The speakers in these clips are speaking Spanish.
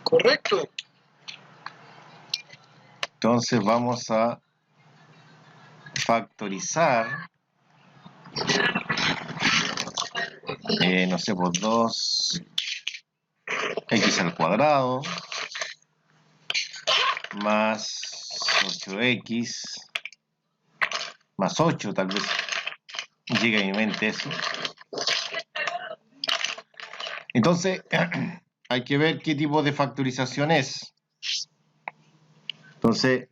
Correcto. Entonces vamos a factorizar, no sé, por 2x al cuadrado más 8x más 8, tal vez llegue a mi mente eso. Entonces hay que ver qué tipo de factorización es. Entonces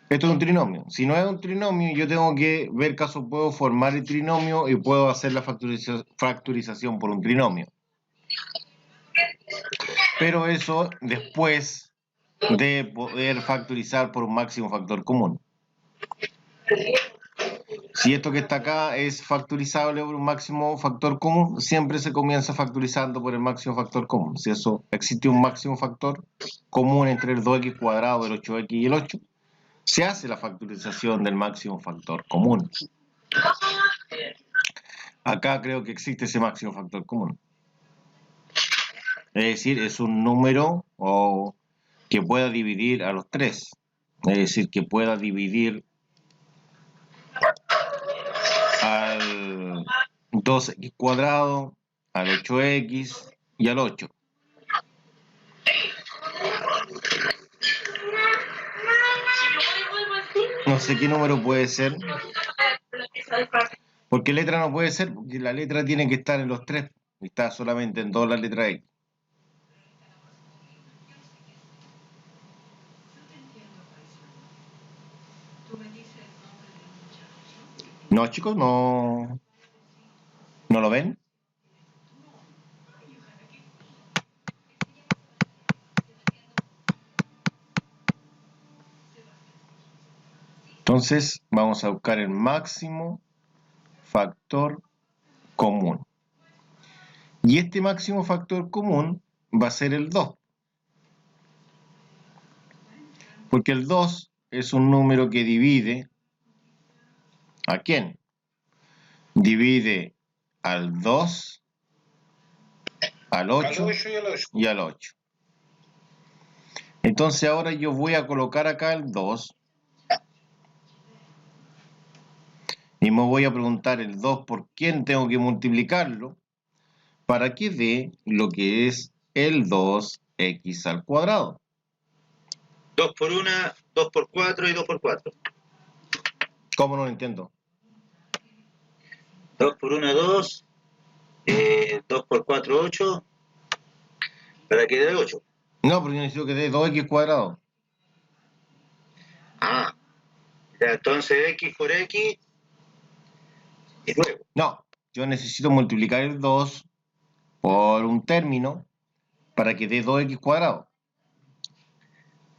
esto es un trinomio. Si no es un trinomio, yo tengo que ver caso puedo formar el trinomio y puedo hacer la factorización por un trinomio. Pero eso después de poder factorizar por un máximo factor común. Si esto que está acá es factorizable por un máximo factor común, siempre se comienza factorizando por el máximo factor común. Si eso existe un máximo factor común entre el 2x cuadrado, el 8x y el 8, se hace la factorización del máximo factor común. Acá creo que existe ese máximo factor común. Es decir, es un número que pueda dividir a los 3. Es decir, que pueda dividir al 2x cuadrado, al 8x y al 8. No sé qué número puede ser. Porque letra no puede ser, porque la letra tiene que estar en los 3. Está solamente en 2 la letra X. No, chicos, no lo ven. Entonces vamos a buscar el máximo factor común. Y este máximo factor común va a ser el 2. Porque el 2 es un número que divide ¿a quién? Divide al 2, al 8 y al 8. Entonces ahora yo voy a colocar acá el 2 y me voy a preguntar el 2 por quién tengo que multiplicarlo para que dé lo que es el 2x al cuadrado. 2 por 1, 2 por 4 y 2 por 4. ¿Cómo no lo entiendo? 2 por 1, 2. 2 por 4, 8. Para que dé 8. No, porque yo necesito que dé 2x cuadrado. Ah, ya, entonces x por x es 9. No, yo necesito multiplicar el 2 por un término para que dé 2x cuadrado.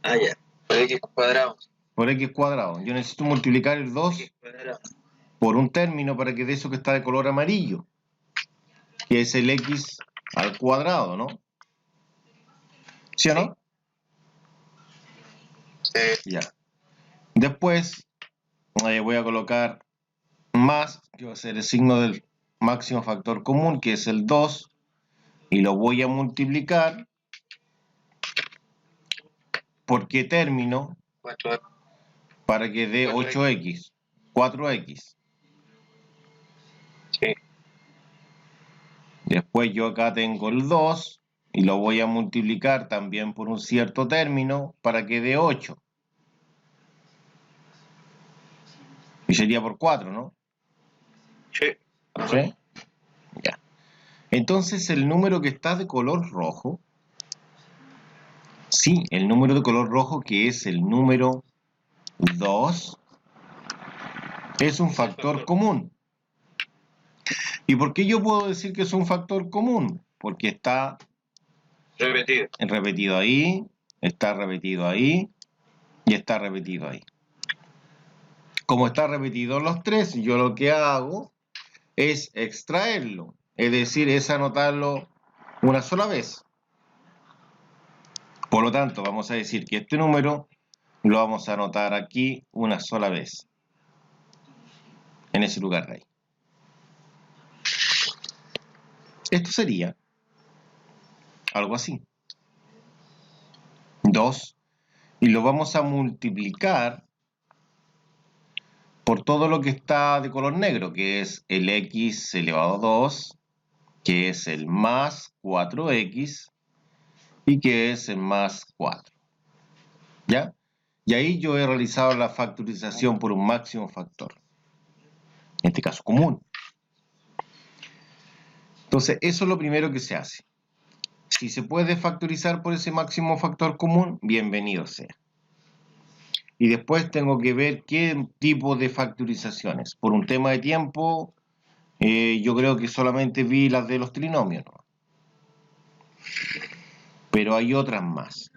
Ah, ya, por x cuadrado. Por x cuadrado. Yo necesito multiplicar el 2 por un término para que dé eso que está de color amarillo, que es el x al cuadrado, ¿no? ¿Sí o no? Sí. Ya. Después voy a colocar más, que va a ser el signo del máximo factor común, que es el 2, y lo voy a multiplicar por qué término, 4. para que dé 8x, 4x. Sí. Después yo acá tengo el 2 y lo voy a multiplicar también por un cierto término para que dé 8. Y sería por 4, ¿no? Sí. ¿Sí? Ya. Entonces el número que está de color rojo, sí, el número de color rojo, que es el número 2, es un factor común. ¿Y por qué yo puedo decir que es un factor común? Porque está repetido ahí, está repetido ahí y está repetido ahí. Como está repetido en los 3, yo lo que hago es extraerlo, es decir, es anotarlo una sola vez. Por lo tanto, vamos a decir que este número lo vamos a anotar aquí una sola vez, en ese lugar de ahí. Esto sería algo así. 2, y lo vamos a multiplicar por todo lo que está de color negro, que es el x elevado a 2, que es el más 4x, y que es el más 4. ¿Ya? Y ahí yo he realizado la factorización por un máximo factor. En este caso común. Entonces, eso es lo primero que se hace. Si se puede factorizar por ese máximo factor común, bienvenido sea. Y después tengo que ver qué tipo de factorizaciones. Por un tema de tiempo, yo creo que solamente vi las de los trinomios, ¿no? Pero hay otras más.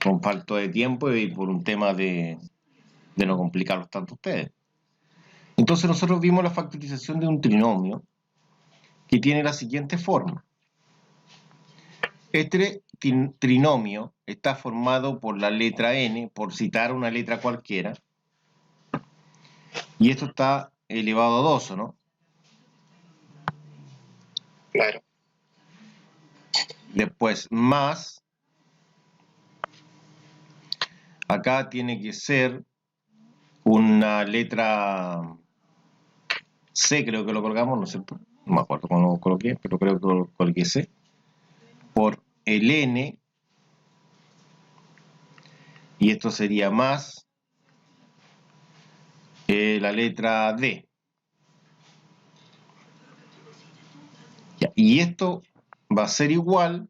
Con falta de tiempo y por un tema de no complicarlos tanto a ustedes. Entonces nosotros vimos la factorización de un trinomio que tiene la siguiente forma. Este trinomio está formado por la letra n, por citar una letra cualquiera, y esto está elevado a 2, ¿no? Claro. Después más, acá tiene que ser una letra C, creo que lo colgamos, ¿no es cierto? No me acuerdo cómo lo coloqué, pero creo que lo coloqué C. Por el n, y esto sería más la letra D. Ya, y esto va a ser igual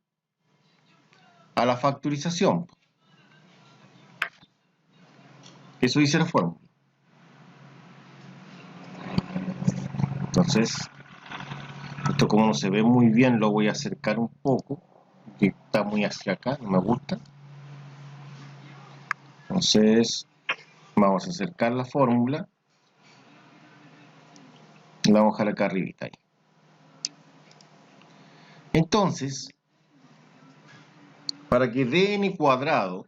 a la factorización. Eso dice la fórmula. Entonces, esto como no se ve muy bien, lo voy a acercar un poco, que está muy hacia acá, no me gusta. Entonces, vamos a acercar la fórmula. Y la vamos a dejar acá arribita ahí. Entonces, para que dé n cuadrado,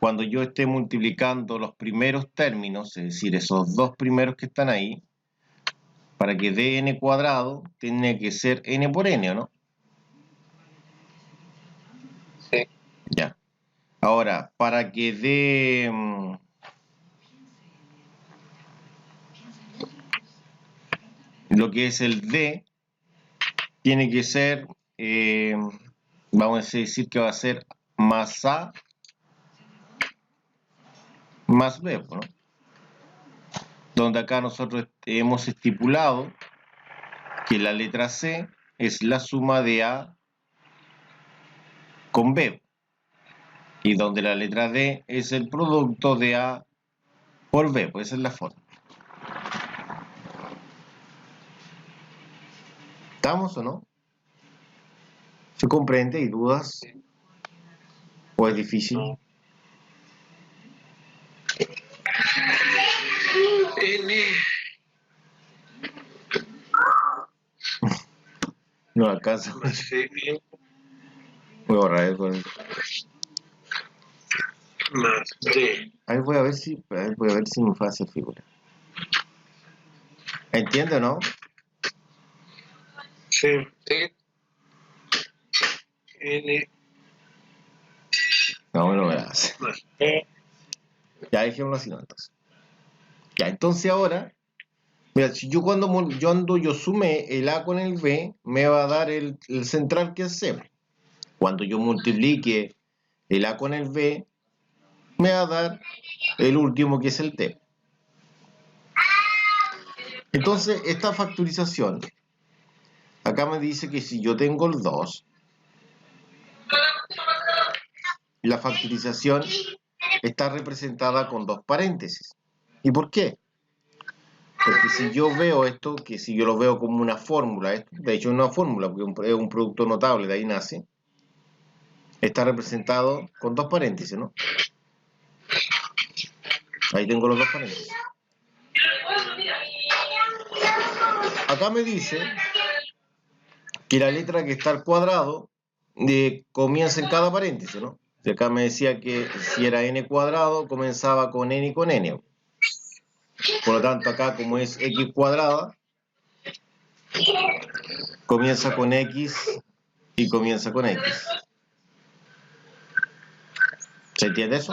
cuando yo esté multiplicando los primeros términos, es decir, esos dos primeros que están ahí, para que dé n cuadrado, tiene que ser n por n, ¿no? Sí. Ya. Ahora, para que dé lo que es el d, tiene que ser, vamos a decir que va a ser más a más b, ¿no? Donde acá nosotros hemos estipulado que la letra C es la suma de A con B, y donde la letra D es el producto de A por B, pues esa es la forma. ¿Estamos o no? ¿Se comprende? ¿Hay dudas? ¿O es difícil? No alcanza. Voy a borrar eso. Más D. Ahí voy a ver si me puede hacer figura. ¿Entiende o no? Sí. Sí. N No, me lo verás. más E. Ya dejémoslo así, ¿no? Entonces. Ya, entonces ahora, mira, si yo cuando yo sume el A con el B, me va a dar el central que es C. Cuando yo multiplique el A con el B, me va a dar el último que es el T. Entonces, esta factorización, acá me dice que si yo tengo el 2, la factorización está representada con dos paréntesis. ¿Y por qué? Porque si yo veo esto, que si yo lo veo como una fórmula, esto, de hecho es una fórmula, porque es un producto notable, de ahí nace, está representado con dos paréntesis, ¿no? Ahí tengo los dos paréntesis. Acá me dice que la letra que está al cuadrado comienza en cada paréntesis, ¿no? Y acá me decía que si era n cuadrado, comenzaba con n y con n. Por lo tanto, acá como es x cuadrada, comienza con x y comienza con x. ¿Se entiende eso?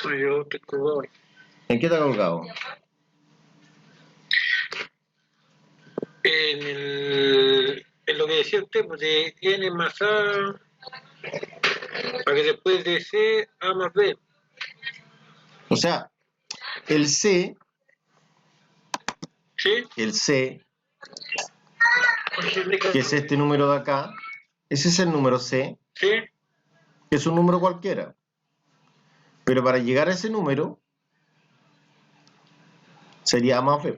Yo te cubo. ¿En qué está colgado? En lo que decía usted, pues de N más A, para que después de C, A más B. O sea, el C, ¿Sí? que es este número de acá, ese es el número C, ¿Sí? que es un número cualquiera. Pero para llegar a ese número, sería A más B,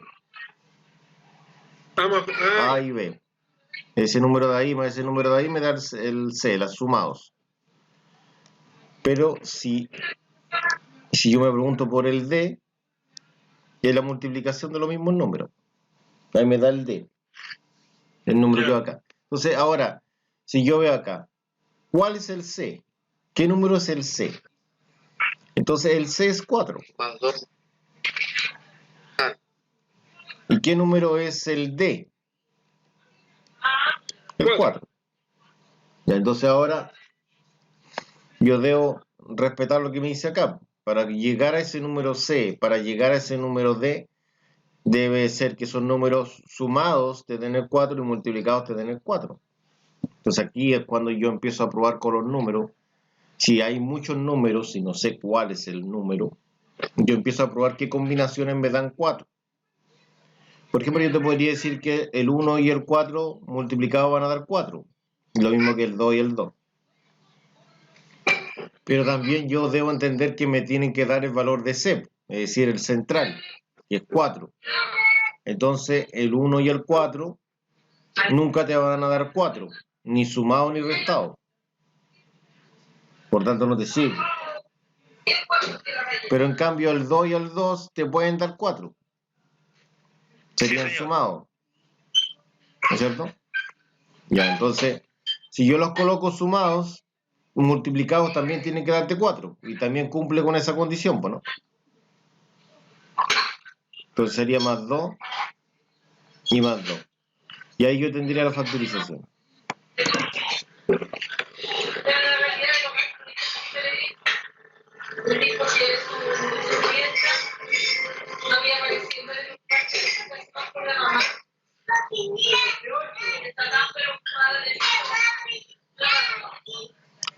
A más A A. y B. Ese número de ahí más ese número de ahí me da el C, las sumados. Pero si yo me pregunto por el D, es la multiplicación de los mismos números. Ahí me da el D, el número que va acá. Entonces, ahora, si yo veo acá, ¿cuál es el C? ¿Qué número es el C? Entonces, el C es 4. Más 2. ¿Y qué número es el D? El 4. Ya, entonces ahora yo debo respetar lo que me dice acá. Para llegar a ese número C, para llegar a ese número D, debe ser que son números sumados de tener 4 y multiplicados de tener 4. Entonces aquí es cuando yo empiezo a probar con los números. Si hay muchos números y no sé cuál es el número, yo empiezo a probar qué combinaciones me dan 4. Por ejemplo, yo te podría decir que el 1 y el 4 multiplicados van a dar 4. Lo mismo que el 2 y el 2. Pero también yo debo entender que me tienen que dar el valor de C, es decir, el central, que es 4. Entonces, el 1 y el 4 nunca te van a dar 4, ni sumado ni restado. Por tanto, no te sirve. Pero en cambio, el 2 y el 2 te pueden dar 4. Serían sumados. ¿No es cierto? Ya, entonces, si yo los coloco sumados, multiplicados también tienen que darte 4. Y también cumple con esa condición, ¿no? Entonces sería más 2 y más 2. Y ahí yo tendría la factorización.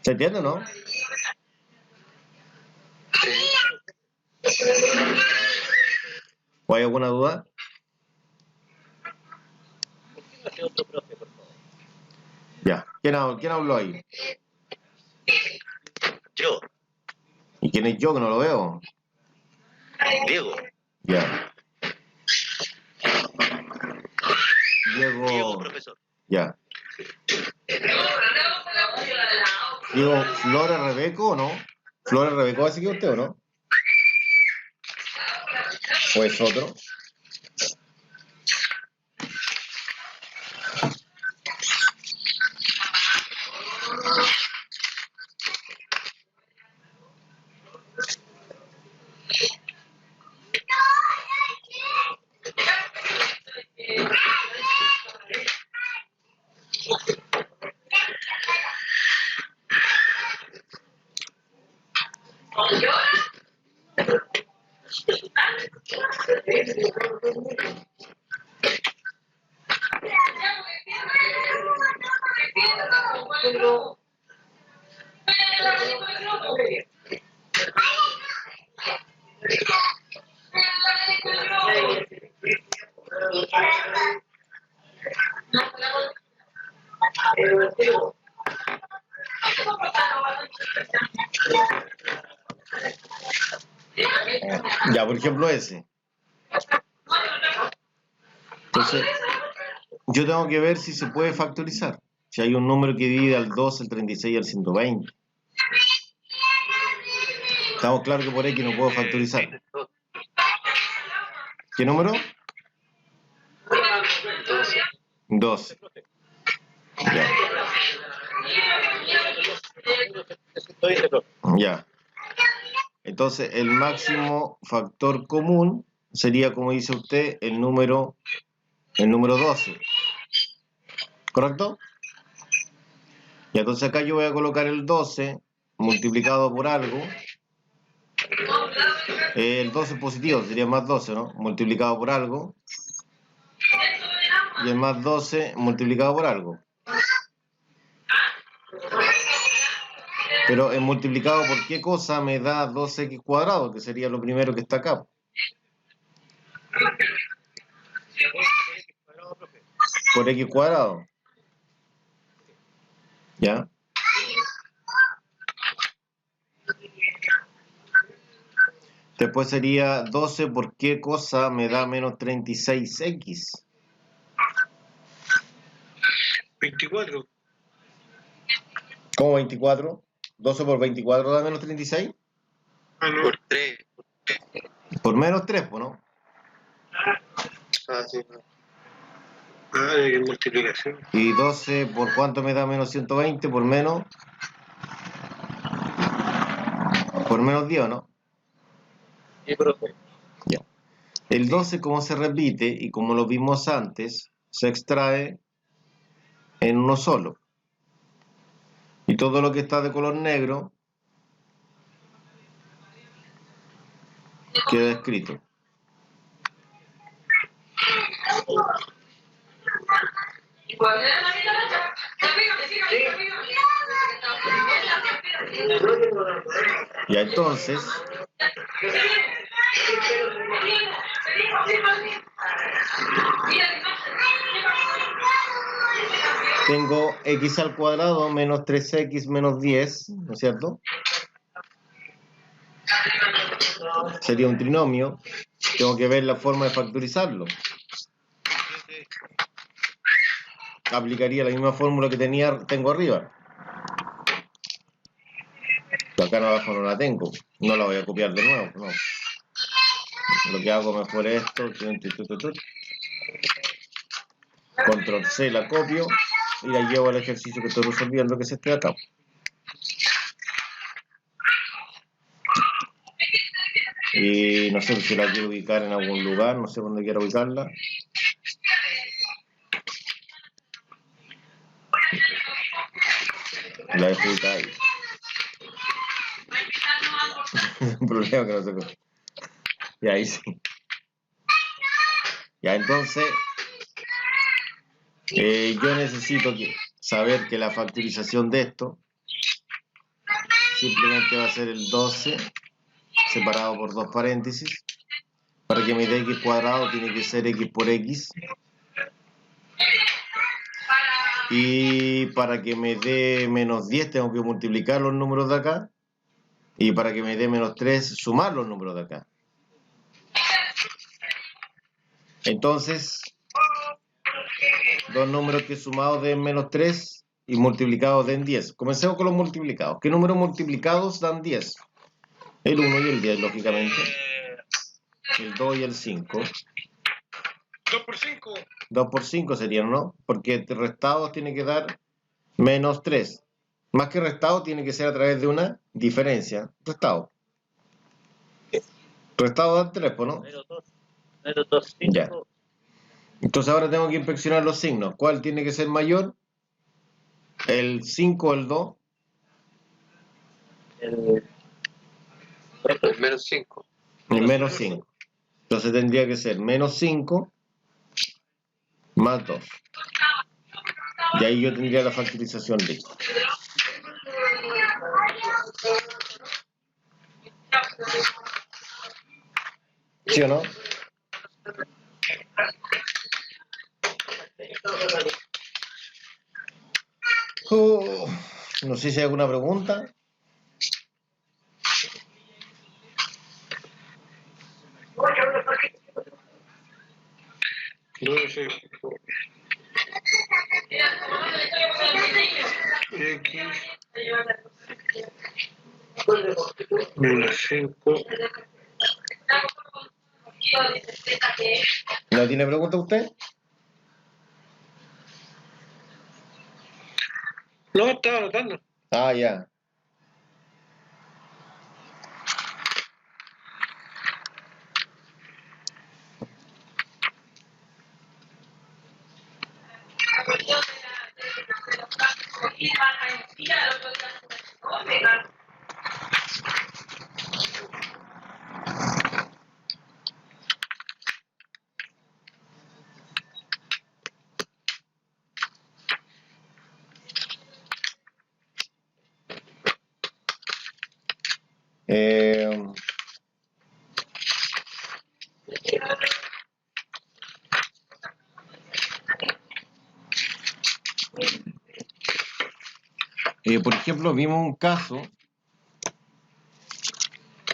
¿Se entiende o no? ¿O hay alguna duda? Ya. ¿Quién habló ahí? Yo, ¿Y quién es yo que no lo veo? Diego. Ya. Diego, profesor. Ya. Diego, ¿Flores Rebeco o no? ¿Flores Rebeco así que usted o no? ¿O es otro? Ya, por ejemplo, ese. Entonces, yo tengo que ver si se puede factorizar. Si hay un número que divide al 2, al 36 y al 120. Estamos claros que por X no puedo factorizar. ¿Qué número? 12. Ya. Ya. Entonces, el máximo factor común sería, como dice usted, el número el número 12. ¿Correcto? Y entonces acá yo voy a colocar el 12 multiplicado por algo. El 12 positivo sería más 12, ¿no? Multiplicado por algo. Y el más 12 multiplicado por algo. Pero en multiplicado por qué cosa me da 2x cuadrado, que sería lo primero que está acá. Por x cuadrado. ¿Ya? Después sería 12 por qué cosa me da menos 36x. 24. ¿Cómo 24? 12 por 24 da menos 36. Ah, no. Por 3. Por menos 3, pues, ¿no? Ah, sí. Ah, de multiplicación. Y 12 por cuánto me da menos 120, por menos 10, ¿no? Sí, profe. Ya. El 12, como se repite y como lo vimos antes, se extrae en uno solo. Y todo lo que está de color negro queda escrito. Ya entonces, tengo x al cuadrado menos 3x menos 10, ¿no es cierto? Sería un trinomio. Tengo que ver la forma de factorizarlo. Aplicaría la misma fórmula que tengo arriba. Pero acá abajo no la tengo. No la voy a copiar de nuevo. No. Lo que hago mejor es esto. Control C, la copio y la llevo al ejercicio que estoy resolviendo, que es este de acá. Y no sé si la quiero ubicar en algún lugar, no sé dónde quiero ubicarla. La dejo ubicada ahí. El problema que no sé cómo. Y ahí sí. Ya, entonces, yo necesito saber que la factorización de esto simplemente va a ser el 12 separado por dos paréntesis. Para que me dé x cuadrado tiene que ser x por x. Y para que me dé menos 10 tengo que multiplicar los números de acá. Y para que me dé menos 3 sumar los números de acá. Entonces, dos números que sumados den menos 3 y multiplicados den 10. Comencemos con los multiplicados. ¿Qué números multiplicados dan 10? El 1 y el 10, lógicamente. El 2 y el 5. 2 por 5. 2 por 5 serían, ¿no? Porque restados tiene que dar menos 3. Más que restado tiene que ser a través de una diferencia. Restado. Restado da 3, ¿no? Menos 2, 5. Ya. Entonces ahora tengo que inspeccionar los signos. ¿Cuál tiene que ser mayor? ¿El 5 o el 2? El menos 5. El menos 5. Entonces tendría que ser menos 5 más 2. Y ahí yo tendría la factorización de esto. ¿Sí o no? No sé si hay alguna pregunta. No sé. X menos 5. ¿No tiene pregunta usted? No, estaba anotando. Ah, ya. Por ejemplo, vimos un caso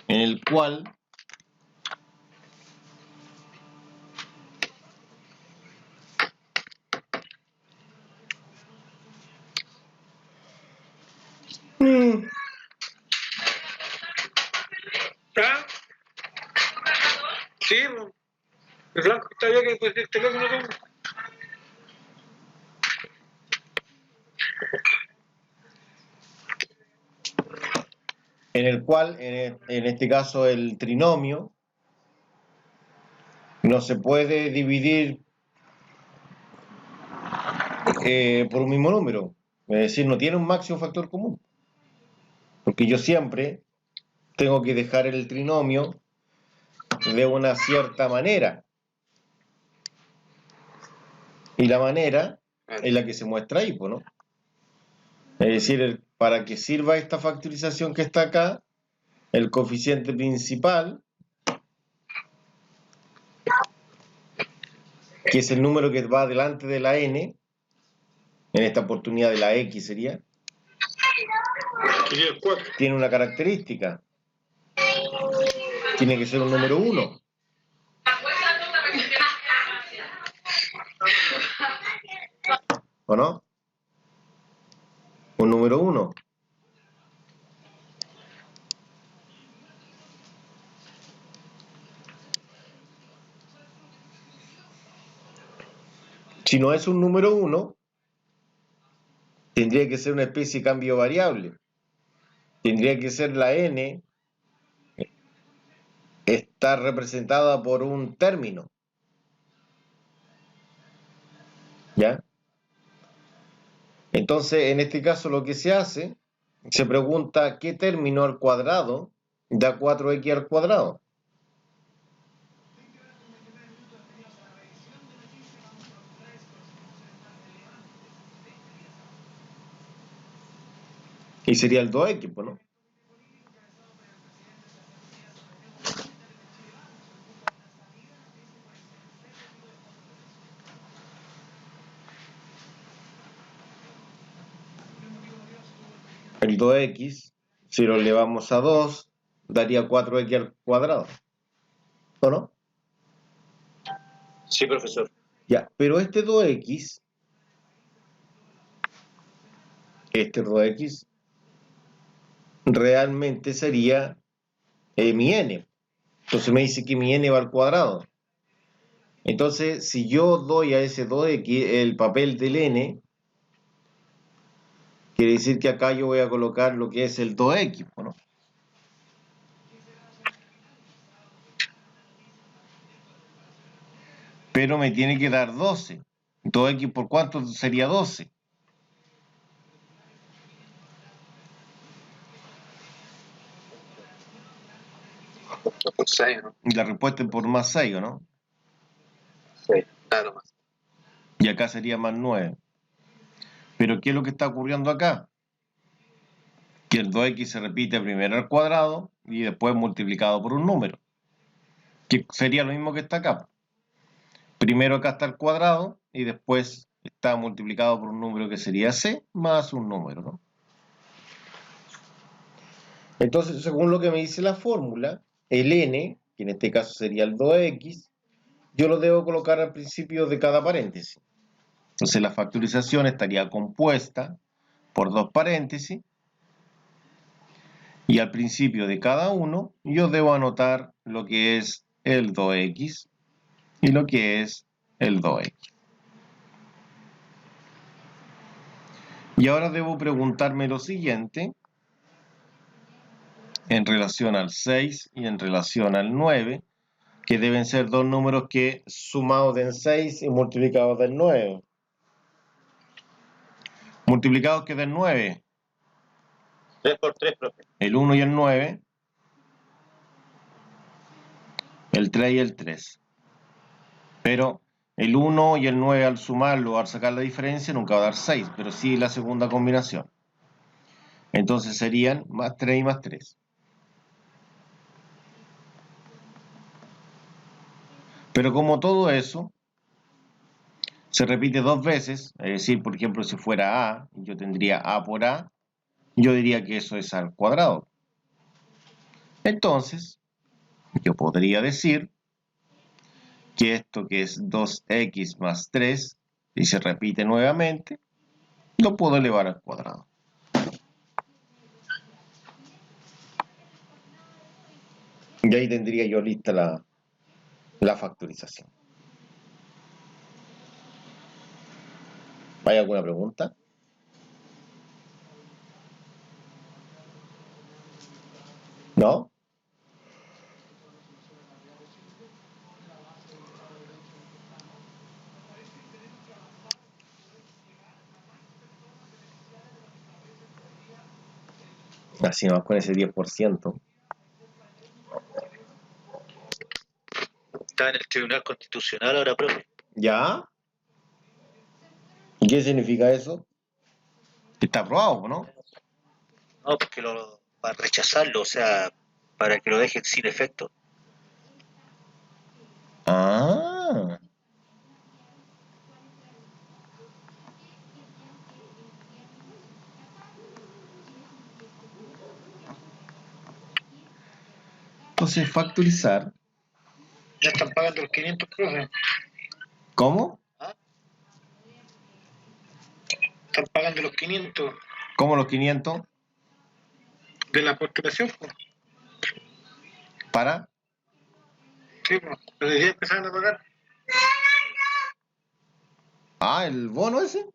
en el cual ¿Ah? Sí, el blanco está bien que pues el teléfono no. en el cual, en este caso, el trinomio no se puede dividir por un mismo número. Es decir, no tiene un máximo factor común. Porque yo siempre tengo que dejar el trinomio de una cierta manera. Y la manera es la que se muestra ahí, ¿no? Es decir, para que sirva esta factorización que está acá, el coeficiente principal, que es el número que va delante de la n, en esta oportunidad de la x sería, tiene una característica. Tiene que ser un número 1. ¿O no? Un número 1. Si no es un número 1, tendría que ser una especie de cambio variable. Tendría que ser la n está representada por un término. ¿Ya? Entonces, en este caso lo que se hace, se pregunta qué término al cuadrado da 4x al cuadrado. Y sería el 2x, ¿no? El 2x, si lo elevamos a 2, daría 4x al cuadrado. ¿O no? Sí, profesor. Ya, pero este 2x, realmente sería mi n. Entonces me dice que mi n va al cuadrado. Entonces, si yo doy a ese 2x el papel del n, quiere decir que acá yo voy a colocar lo que es el 2x, ¿no? Pero me tiene que dar 12. 2x por cuánto sería 12. Por 6, ¿no? Y la respuesta es por más 6, ¿o no? Sí, claro, más. Y acá sería más 9. Pero ¿qué es lo que está ocurriendo acá? Que el 2x se repite primero al cuadrado y después multiplicado por un número. Que sería lo mismo que está acá. Primero acá está el cuadrado y después está multiplicado por un número que sería c más un número, ¿no? Entonces, según lo que me dice la fórmula, el n, que en este caso sería el 2x, yo lo debo colocar al principio de cada paréntesis. Entonces la factorización estaría compuesta por dos paréntesis y al principio de cada uno yo debo anotar lo que es el 2x y lo que es el 2x. Y ahora debo preguntarme lo siguiente en relación al 6 y en relación al 9, que deben ser dos números que sumados den 6 y multiplicados den 9. Multiplicados que den 9. 3 por 3, profe. El 1 y el 9. El 3 y el 3. Pero el 1 y el 9 al sumarlo o al sacar la diferencia nunca va a dar 6, pero sí la segunda combinación. Entonces serían más 3 y más 3. Pero como todo eso se repite dos veces, es decir, por ejemplo, si fuera A, yo tendría A por A, Yo diría que eso es al cuadrado. Entonces, yo podría decir que esto que es 2x más 3 y se repite nuevamente, lo puedo elevar al cuadrado. Y ahí tendría yo lista la factorización. ¿Hay alguna pregunta? ¿No? Así vamos con ese 10%. Está en el Tribunal Constitucional ahora, profe. ¿Ya? ¿Y qué significa eso? Está aprobado, ¿no? No, porque para rechazarlo, o sea, para que lo dejen sin efecto. Ah. Entonces, factorizar. Ya están pagando los 500, profe. ¿Cómo? Están pagando los 500 ¿Cómo los 500? de la postulación, pues. ¿Para? Sí, pues. Pero ya empezaron a pagar. Ah, el bono ese.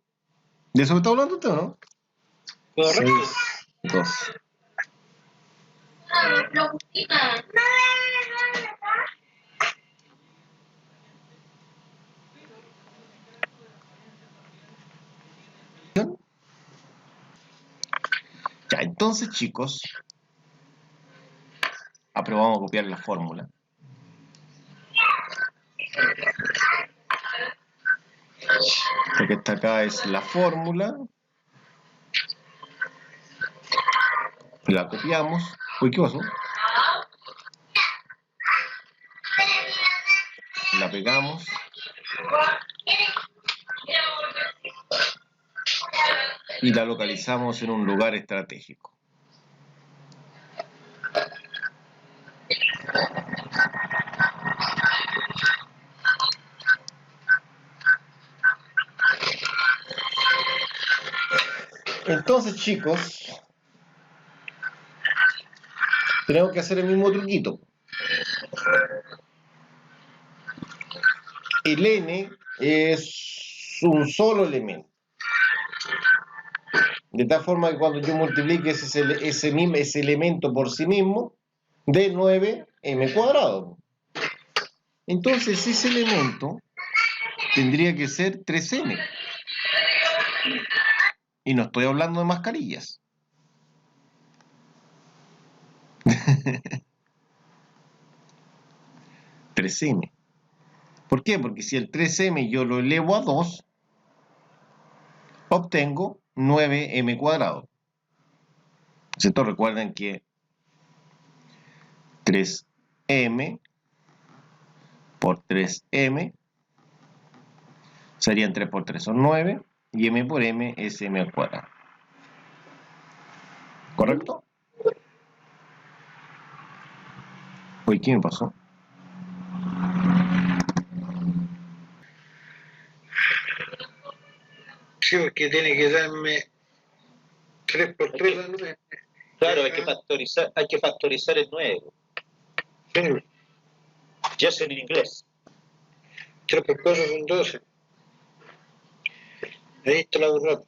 ¿De eso me está hablando usted o no? Correcto. 6, 2. Ya, entonces, chicos, aprobamos a copiar la fórmula. Lo que está acá es la fórmula. La copiamos. Uy, ¿qué pasó? La pegamos. Y la localizamos en un lugar estratégico. Entonces, chicos, tenemos que hacer el mismo truquito. El n es un solo elemento. De tal forma que cuando yo multiplique ese elemento por sí mismo, de 9m cuadrado. Entonces ese elemento tendría que ser 3m. Y no estoy hablando de mascarillas. (3m). ¿Por qué? Porque si el 3m yo lo elevo a 2, obtengo 9m cuadrado. ¿Cierto? Recuerden que 3m por 3m serían 3 por 3 son 9 y m por m es m al cuadrado. ¿Correcto? Uy, ¿qué me pasó? Sí, porque tiene que darme 3 por 3 la 9. Claro, hay que factorizar el 9. Sí, Ya es en inglés. 3 por 4 son 12. Ahí está la burrada.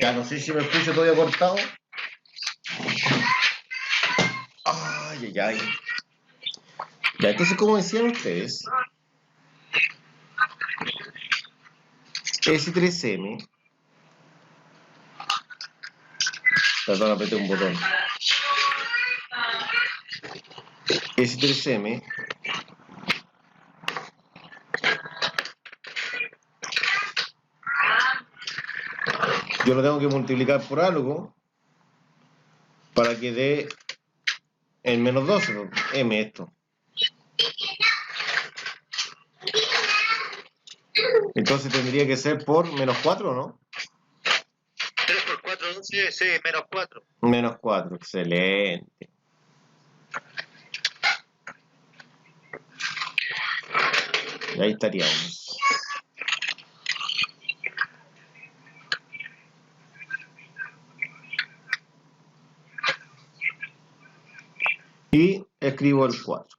Ya no sé si me escucho todavía cortado. Ay, ay, ay. Ya, entonces, como decían ustedes, ese 3m, perdón, apreté un botón. Ese 3m yo lo tengo que multiplicar por algo para que dé el menos 12, m esto. Entonces tendría que ser por menos 4, ¿no? 3 por 4, 12, sí, menos 4. Menos 4, excelente. Y ahí estaríamos. Y escribo el 4.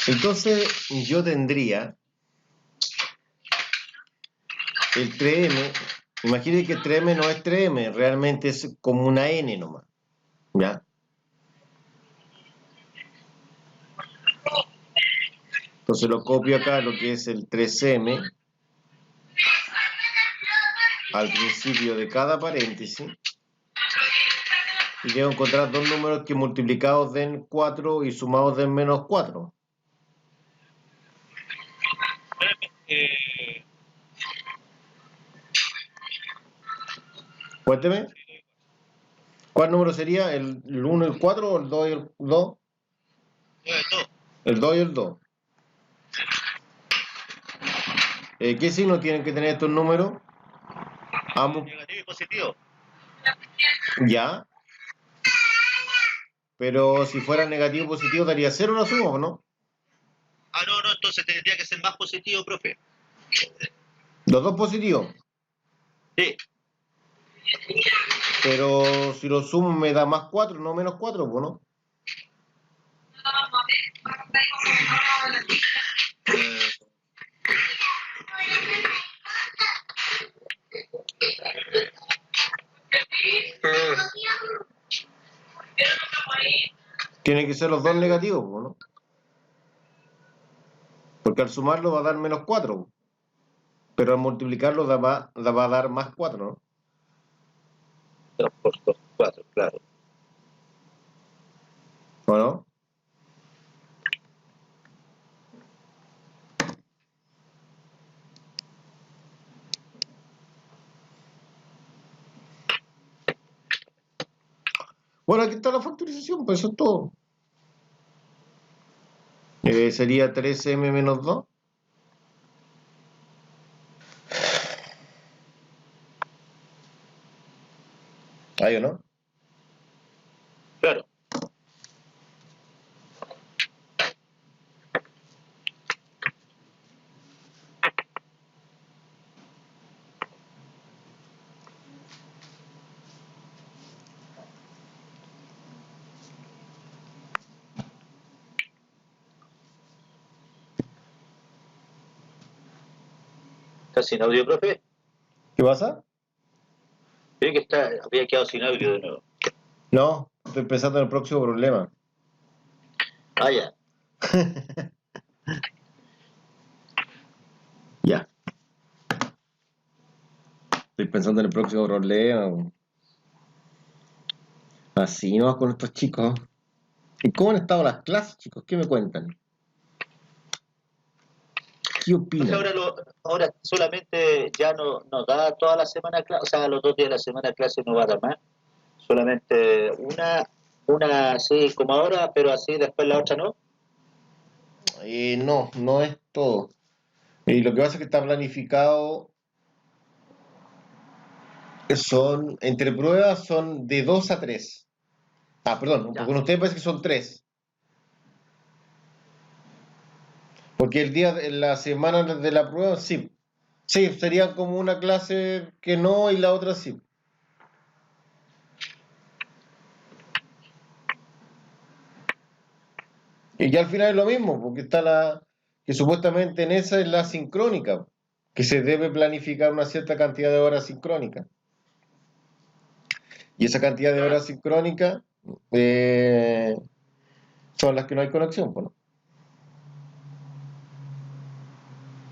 Entonces yo tendría el 3m. Imaginen que 3m no es 3m, realmente es como una n nomás. ¿Ya? Entonces lo copio acá, lo que es el 3m, al principio de cada paréntesis. Y debo encontrar dos números que multiplicados den 4 y sumados den menos 4. Cuénteme. ¿Cuál número sería? ¿El 1 y el 4 o el 2 y el 2? El 2 y el 2. ¿Qué signo tienen que tener estos números? Ambos. Negativo y positivo. Ya. Pero si fuera negativo o positivo daría 0 la suma, ¿o no? Ah, no, entonces tendría que ser más positivo, profe. Los dos positivos. Sí. Pero si lo sumo me da más 4, no menos 4, ¿o no? Tienen que ser los dos negativos, ¿no? Porque al sumarlo va a dar menos 4. Pero al multiplicarlo va a dar más 4, ¿no? 2 por 4, claro. ¿O no? Bueno, aquí está la factorización, pues eso es todo. Sería 3m menos 2. ¿Ahí o no? Claro. ¿Está sin audio, profe? ¿Qué pasa? Creo que había quedado sin audio de nuevo. No, estoy pensando en el próximo problema. Ah, ya. Ya. Estoy pensando en el próximo problema. Así no con estos chicos. ¿Y cómo han estado las clases, chicos? ¿Qué me cuentan? ¿Qué Entonces opinan? ahora solamente ya no da toda la semana clase, o sea, los 2 días de la semana clase no va a dar más. Solamente una así como ahora, pero así después la otra no. No, no es todo. Y lo que pasa es que está planificado, entre pruebas son de 2 a 3. Ah, perdón, Ya. porque con ustedes parece que son 3. Porque el día de la semana de la prueba, sí. Sí, sería como una clase que no y la otra sí. Y ya al final es lo mismo, porque está que supuestamente en esa es la sincrónica, que se debe planificar una cierta cantidad de horas sincrónicas. Y esa cantidad de horas sincrónicas son las que no hay conexión, ¿no?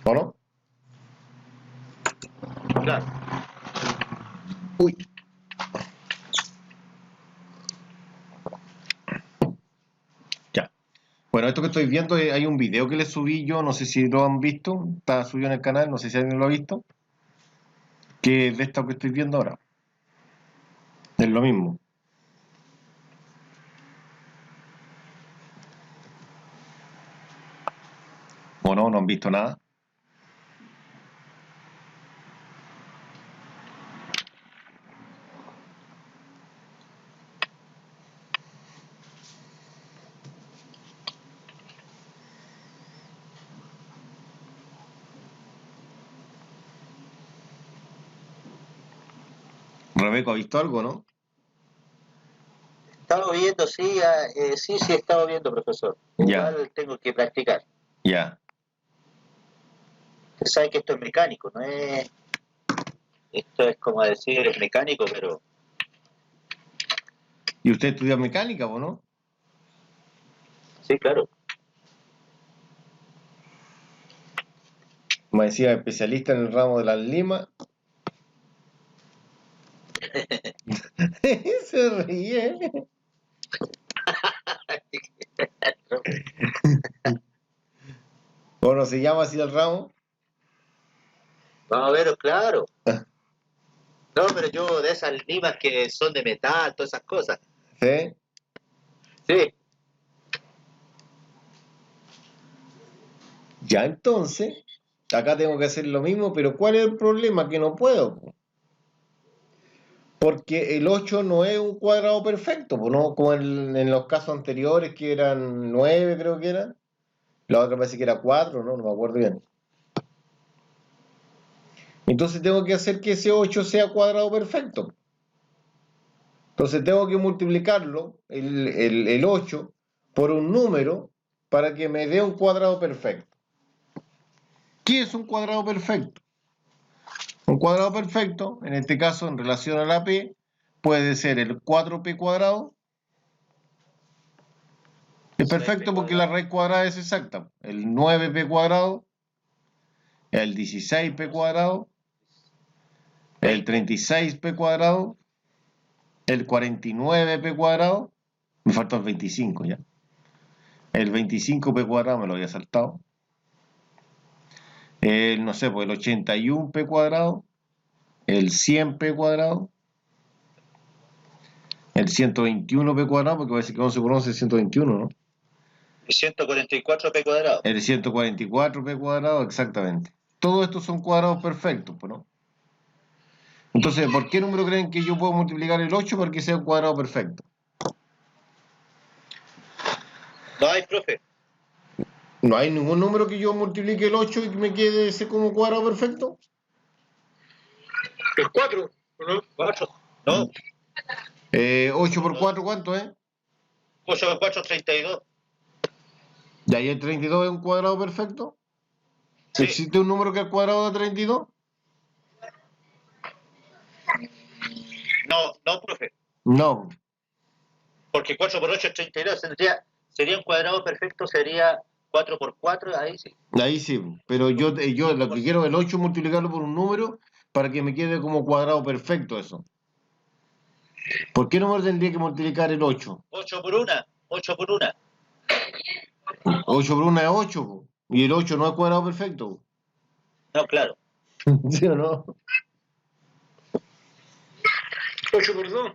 ¿O no? Claro. Uy. Ya. Bueno. Bueno, esto que estoy viendo, hay un video que le subí yo, no sé si lo han visto, está subido en el canal, no sé si alguien lo ha visto, que es de esto que estoy viendo ahora. Es lo mismo. ¿O no? ¿No han visto nada? Rebeca, ¿ha visto algo, no? Estaba viendo, sí, sí, he estado viendo, profesor. Ya. Igual tengo que practicar. Ya. Usted sabe que esto es mecánico, no es... Esto es como decir, es mecánico, pero ¿Y usted estudia mecánica, o no? sí, claro. Me decía especialista en el ramo de las limas. Se ríe. Bueno, se llama así el ramo. Vamos a ver, claro. No, pero yo de esas limas que son de metal, todas esas cosas. ¿Sí? Sí, Ya entonces, acá tengo que hacer lo mismo, pero ¿cuál es el problema? Que no puedo. Porque el 8 no es un cuadrado perfecto, ¿no? Como en los casos anteriores que eran 9, creo que eran. La otra parece que era 4, ¿no? No me acuerdo bien. Entonces tengo que hacer que ese 8 sea cuadrado perfecto. Entonces tengo que multiplicarlo, el 8, por un número para que me dé un cuadrado perfecto. ¿Qué es un cuadrado perfecto? Un cuadrado perfecto, en este caso en relación a la p, puede ser el 4p cuadrado. Es perfecto porque la raíz cuadrada es exacta. El 9p cuadrado, el 16p cuadrado, el 36p cuadrado, el 49p cuadrado, me falta el 25 ya. El 25p cuadrado me lo había saltado. El, no sé, pues el 81p cuadrado, el 100p cuadrado, el 121p cuadrado, porque parece que 11 por 11 es 121, ¿no? 144p cuadrado. El 144p cuadrado, exactamente. Todos estos son cuadrados perfectos, ¿no? Entonces, ¿por qué número creen que yo puedo multiplicar el 8 para que sea un cuadrado perfecto? No hay, profe. ¿No hay ningún número que yo multiplique el 8 y que me quede ese como cuadrado perfecto? El 4, ¿no? 4. No, 8 por 4, ¿cuánto es? 8 por 4, 32. ¿Y ahí el 32 es un cuadrado perfecto? Sí. ¿Existe un número que es cuadrado de 32? No, profe. No. Porque 4 por 8 es 32. Sería un cuadrado perfecto, sería 4 por 4, ahí sí. Ahí sí, pero yo lo que quiero es el 8 multiplicarlo por un número para que me quede como cuadrado perfecto eso. ¿Por qué número tendría que multiplicar el 8? 8 por 1, 8 por 1. 8 por 1 es 8, po. Y el 8 no es cuadrado perfecto. No, claro. ¿Sí o no? 8 por 2.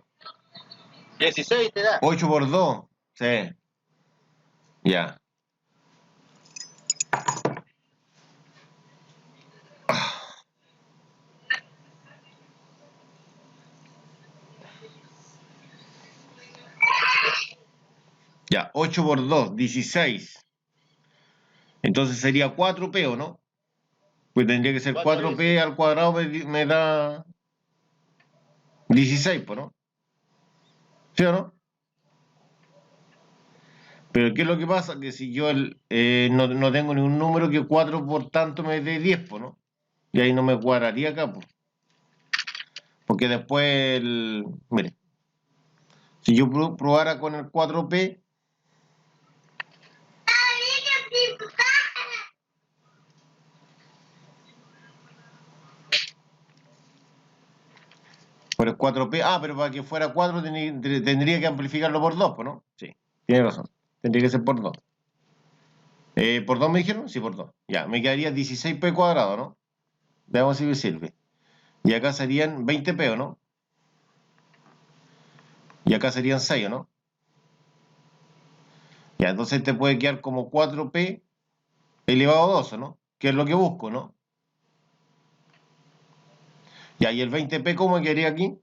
16 te da. 8 por 2, sí. Ya. Ya, 8 por 2, 16. Entonces sería 4p, ¿o no? Pues tendría que ser 4p al cuadrado me da 16, ¿no? ¿Sí o no? Pero ¿qué es lo que pasa? Que si yo no tengo ningún número que 4 por tanto me dé 10, ¿no? Y ahí no me cuadraría acá, pues. Porque después, mire, si yo probara con el 4p, por el 4p, pero para que fuera 4 tendría que amplificarlo por 2, ¿no? Sí, tiene razón, tendría que ser por 2. ¿Por 2 me dijeron? Sí, por 2. Ya, me quedaría 16p cuadrado, ¿no? Veamos si me sirve. Y acá serían 20p, ¿o no? Y acá serían 6, ¿o no? Ya, entonces te puede quedar como 4p elevado a 2, ¿o no? Que es lo que busco, ¿no? Ya, y el 20p, ¿cómo me quedaría aquí?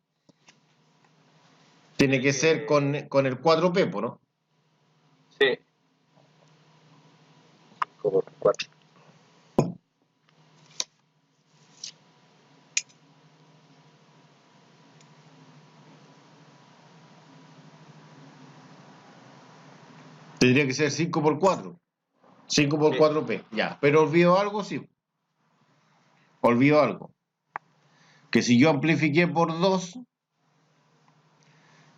Tiene que ser con el 4p, ¿no? Sí. Como 4. Tendría que ser 5 por 4. 5 por 4p, ya. Pero olvido algo, sí. Olvido algo. Que si yo amplifiqué por 2,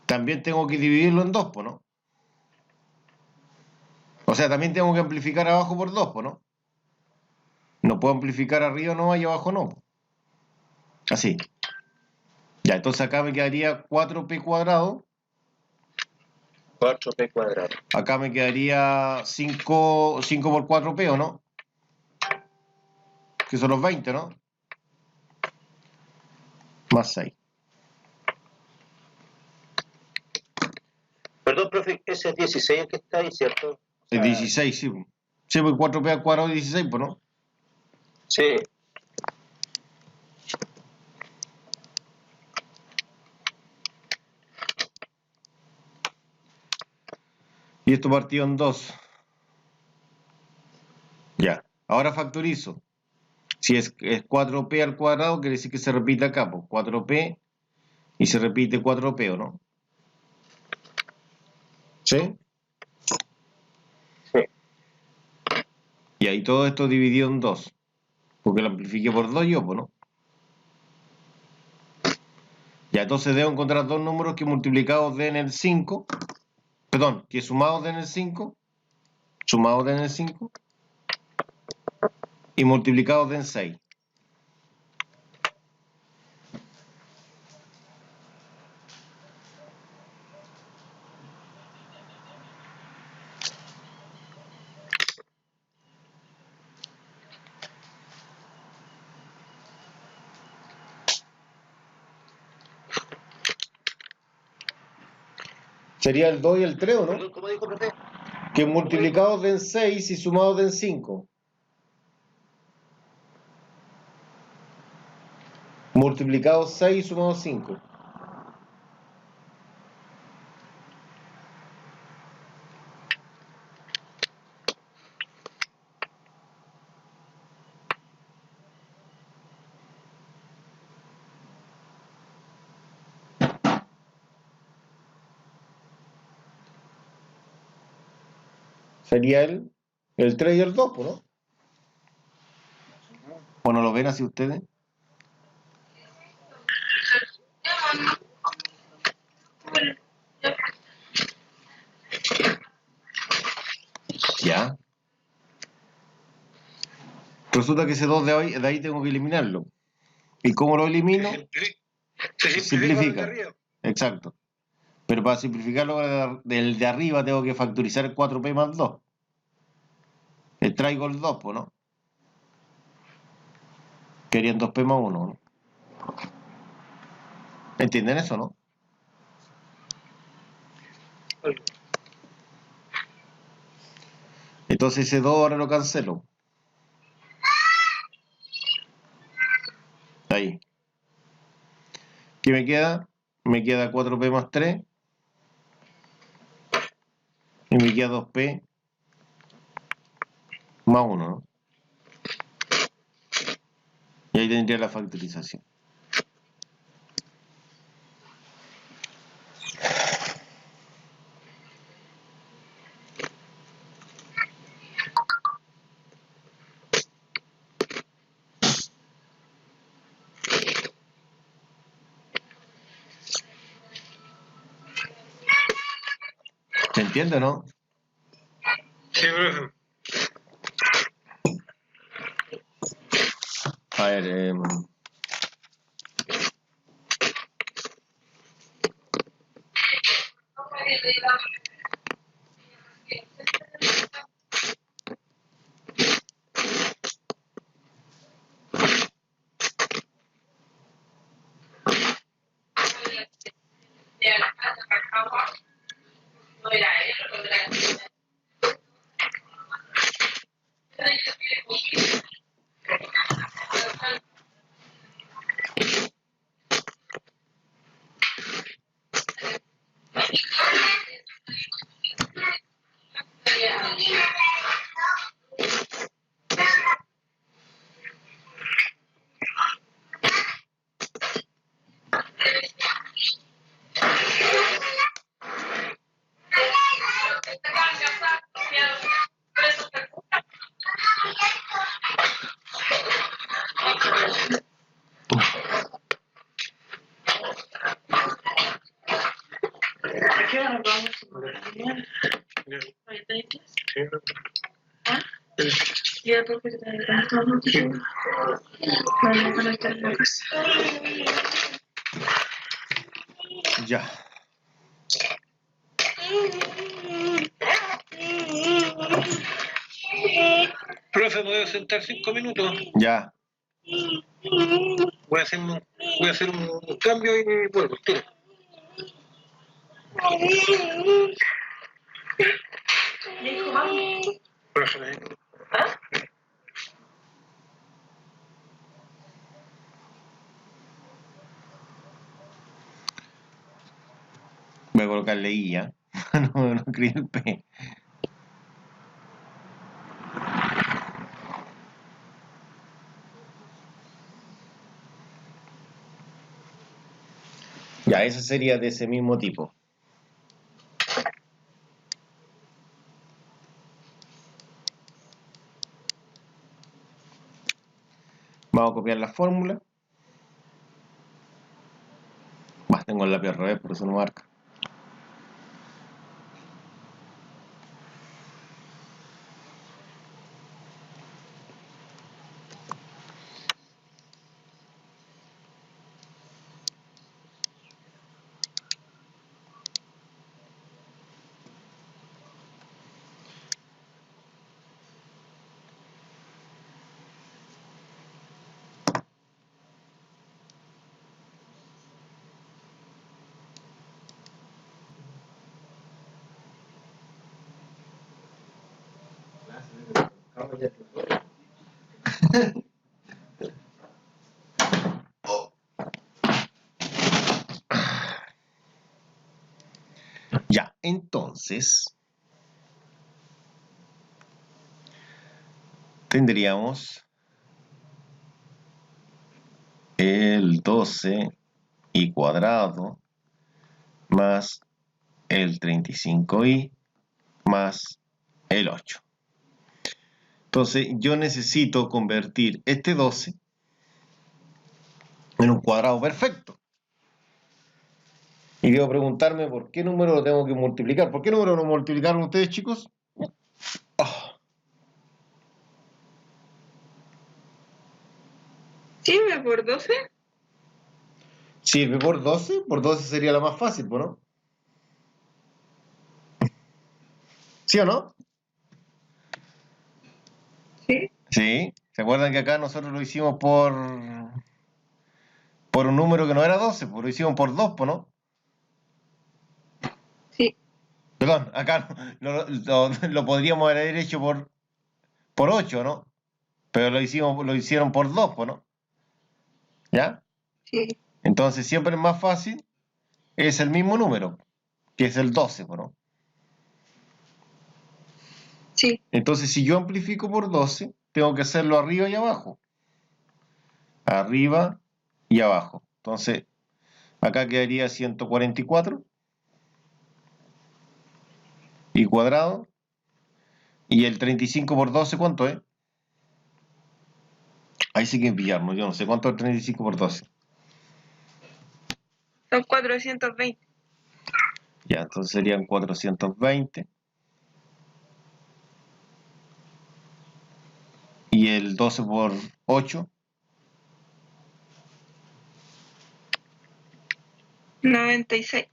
también tengo que dividirlo en 2, ¿no? O sea, también tengo que amplificar abajo por 2, ¿no? No puedo amplificar arriba no y abajo no. Así. Ya, entonces acá me quedaría 4p cuadrado. 4p cuadrado. Acá me quedaría 5 por 4p, ¿o no? Que son los 20, ¿no? Más 6. Perdón, profe, ese es 16 el que está ahí, ¿cierto? O Es sea, 16, sí. Sí, pues 4p al cuadrado es 16, pues, ¿no? sí. Y esto partido en 2. Ya. Ahora factorizo. Si es 4p al cuadrado, quiere decir que se repite acá, pues 4p y se repite 4p, ¿o no? ¿Sí? Sí. Y ahí todo esto dividido en 2. Porque lo amplifiqué por 2 yo, pues, ¿no? Ya, entonces debo encontrar dos números que multiplicados den el 5. Perdón, que sumados den el 5. Sumados den el 5. Y multiplicados den 6. Sería el 2 y el 3, ¿o no? Perdón, ¿cómo dijo, profe? Que multiplicados den 6 y sumados den 5. Multiplicados 6 y sumados 5. Sería el 3 y el 2, ¿no? ¿O no lo ven así ustedes? Ya. Resulta que ese 2 de ahí tengo que eliminarlo. ¿Y cómo lo elimino? Se simplifica el de arriba. Exacto. Pero para simplificarlo del de arriba tengo que factorizar el 4p más 2. Le traigo el 2, ¿no? Querían 2p más 1, ¿no? ¿Entienden eso, no? Entonces ese 2 ahora lo cancelo. Ahí. ¿Qué me queda? Me queda 4p más 3. Y me queda 2p más 1, ¿no? Y ahí tendría la factorización. ¿Se entiende o no? Sí, profe. A ver, ¿A qué hora nos vamos? ¿Ahorita hay clase? Sí. ¿Ah? Ya, porque estamos vamos a conectar la casa. Ya. Profe, ¿me voy a sentar 5 minutos? Ya. Voy a hacer un cambio y vuelvo. Tira. Dijo, vamos. Profe, ¿Ah? Voy a colocarle I, ¿ya? No escribí el P. Ya, esa sería de ese mismo tipo. Vamos a copiar la fórmula. Bah, tengo el lápiz al revés, por eso no marca. Ya, entonces tendríamos el 12 y cuadrado más el 35i más el 8. Entonces yo necesito convertir este 12 en un cuadrado perfecto. Y debo preguntarme por qué número lo tengo que multiplicar. ¿Por qué número lo multiplicaron ustedes, chicos? Oh, ¿Sirve por 12? ¿sirve por 12? Por 12 sería la más fácil, ¿no? ¿Sí o no? Sí. Sí. ¿Se acuerdan que acá nosotros lo hicimos por un número que no era 12? Pues lo hicimos por 2, ¿no? Sí. Perdón, acá lo podríamos haber hecho por 8, ¿no? Pero lo hicieron por 2, ¿no? ¿Ya? Sí. Entonces siempre es más fácil, es el mismo número, que es el 12, ¿no? Sí. Entonces si yo amplifico por 12, tengo que hacerlo arriba y abajo. Arriba y abajo. Entonces, acá quedaría 144 y cuadrado. Y el 35 por 12, ¿cuánto es? Ahí sí que pillarnos, yo no sé cuánto es 35 por 12. Son 420. Ya, entonces serían 420. Y el 12 por 8, 96.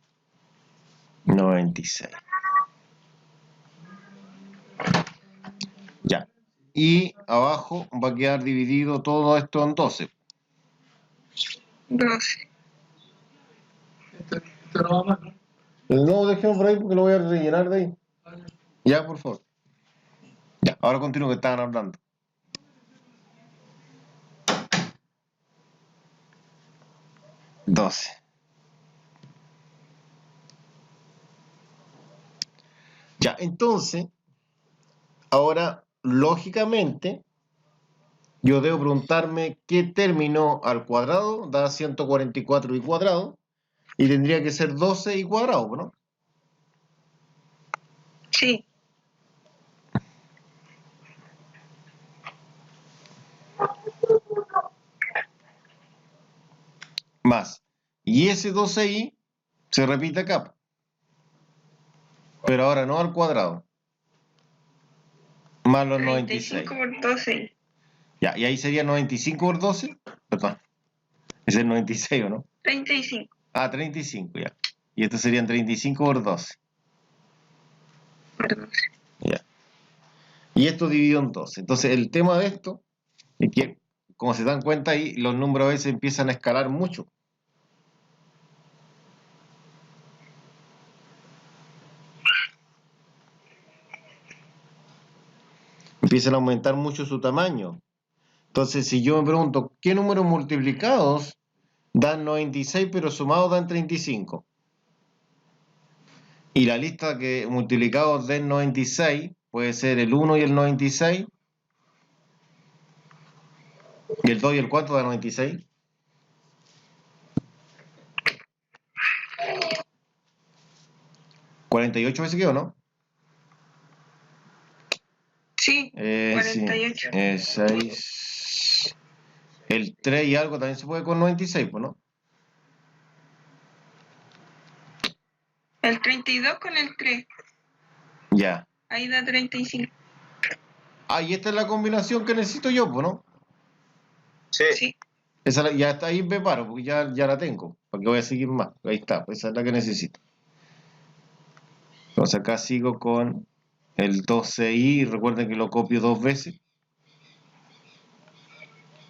96. Ya. Y abajo va a quedar dividido todo esto en 12. 12. Esto no va más, ¿no? No, dejemos por ahí porque lo voy a rellenar de ahí. Ya, por favor. Ya, ahora continúo que estaban hablando. Doce. Ya, entonces, ahora, lógicamente, yo debo preguntarme qué término al cuadrado da 144 y cuadrado, y tendría que ser 12 y cuadrado, ¿no? Sí. más. Y ese 12i se repite acá. Pero ahora no al cuadrado. Más los 96. 35 por 12. Ya, y ahí sería 95 por 12. Perdón. Ese es el 96, ¿o no? 35 Ah, 35, ya. Y estos serían 35 por 12. por 12. Ya. Y esto dividido en 12. Entonces, el tema de esto es que, como se dan cuenta ahí, los números a veces empiezan a escalar mucho. Empiezan a aumentar mucho su tamaño. Entonces, si yo me pregunto, ¿qué números multiplicados dan 96 pero sumados dan 35? Y la lista que multiplicados den 96 puede ser el 1 y el 96. ¿Y el 2 y el 4 da 96? ¿48 veces quedó, no? Sí, 48. Sí. 6. El 3 y algo también se puede con 96, pues, ¿no? El 32 con el 3. Ya. Ahí da 35. Ah, y esta es la combinación que necesito yo, pues, ¿no? Sí. Sí. Esa ya está ahí, me paro, porque ya la tengo. Porque voy a seguir más. Ahí está, pues esa es la que necesito. Entonces acá sigo con el 12i. Recuerden que lo copio 2 veces.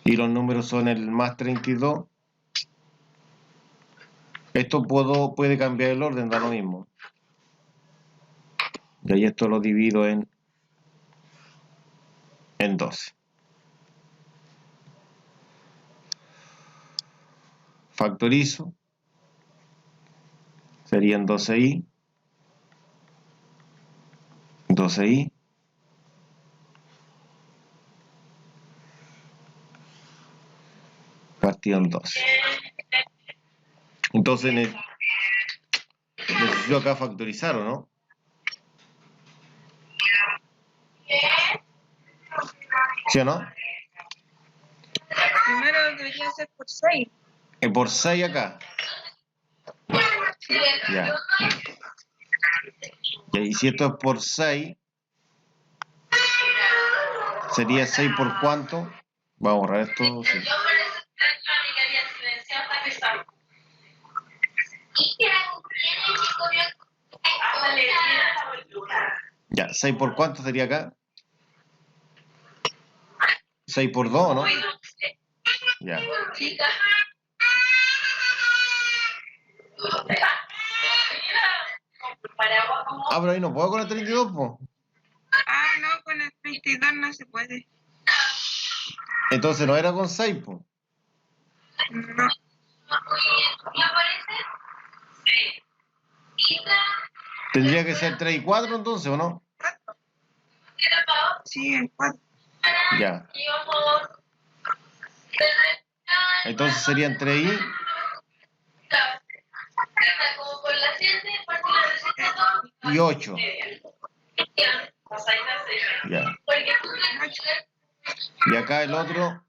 Y los números son el más 32. Esto puede cambiar el orden, da lo mismo. Y ahí esto lo divido en 12. Factorizo. Serían 12i. 12i. Partido en 12. Entonces necesito acá factorizar, ¿o no? ¿Sí o no? Primero debería ser por 6. Por 6 acá. Ya. Y si esto es por 6, sería 6 por cuánto. Vamos a borrar esto. Sí. Ya, 6 por cuánto sería acá. 6 por 2, ¿no? Ya. Ah, pero ahí no puedo con el 32, po. Ah, no, con el 32 no se puede. Entonces no era con 6, po. No. Tendría que ser 3 y 4 entonces, ¿o no? Sí, en 4. Ya. Entonces serían 3i. Y 8. Ya. Y acá el otro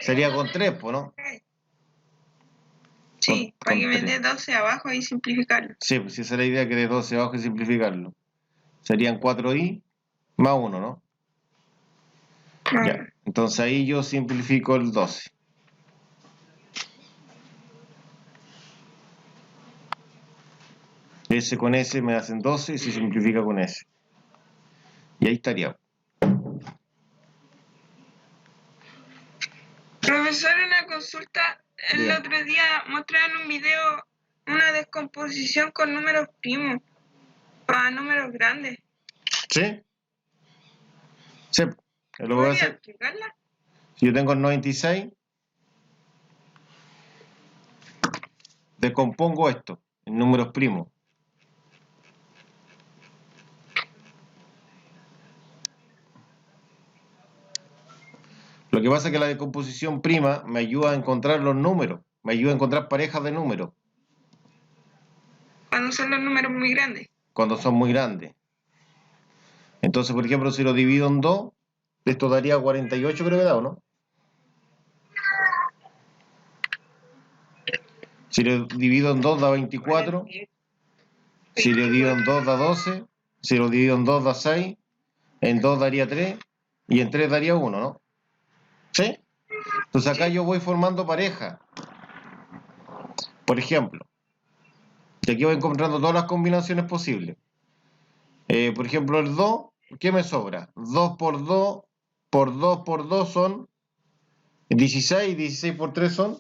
sería con 3, pues, ¿no? Sí, Con para que me 3. dé 12 abajo y simplificarlo. Sí, pues esa es la idea, que de 12 abajo y simplificarlo. Serían 4i más 1, ¿no? No. Ya. Entonces ahí yo simplifico el 12. S con S me hacen 12 y se simplifica con S. Y ahí estaría. Profesor, una consulta. El Bien. otro día mostraron un video, una descomposición con números primos para números grandes. ¿Sí? Sí. Lo voy a ¿Podría hacer. explicarla? Si yo tengo el 96, descompongo esto en números primos. Lo que pasa es que la decomposición prima me ayuda a encontrar los números, me ayuda a encontrar parejas de números Cuando son los números muy grandes. cuando son muy grandes. Entonces, por ejemplo, si lo divido en 2, esto daría 48, creo que da, ¿o no? Si lo divido en 2 da 24. Si lo divido en 2 da 12. Si lo divido en 2 da 6. En 2 daría 3. Y en 3 daría 1, ¿no? ¿Sí? Entonces acá yo voy formando pareja. Por ejemplo, y aquí voy encontrando todas las combinaciones posibles. Por ejemplo, el 2, ¿qué me sobra? 2 por 2 por 2 por 2 son 16. 16 por 3 son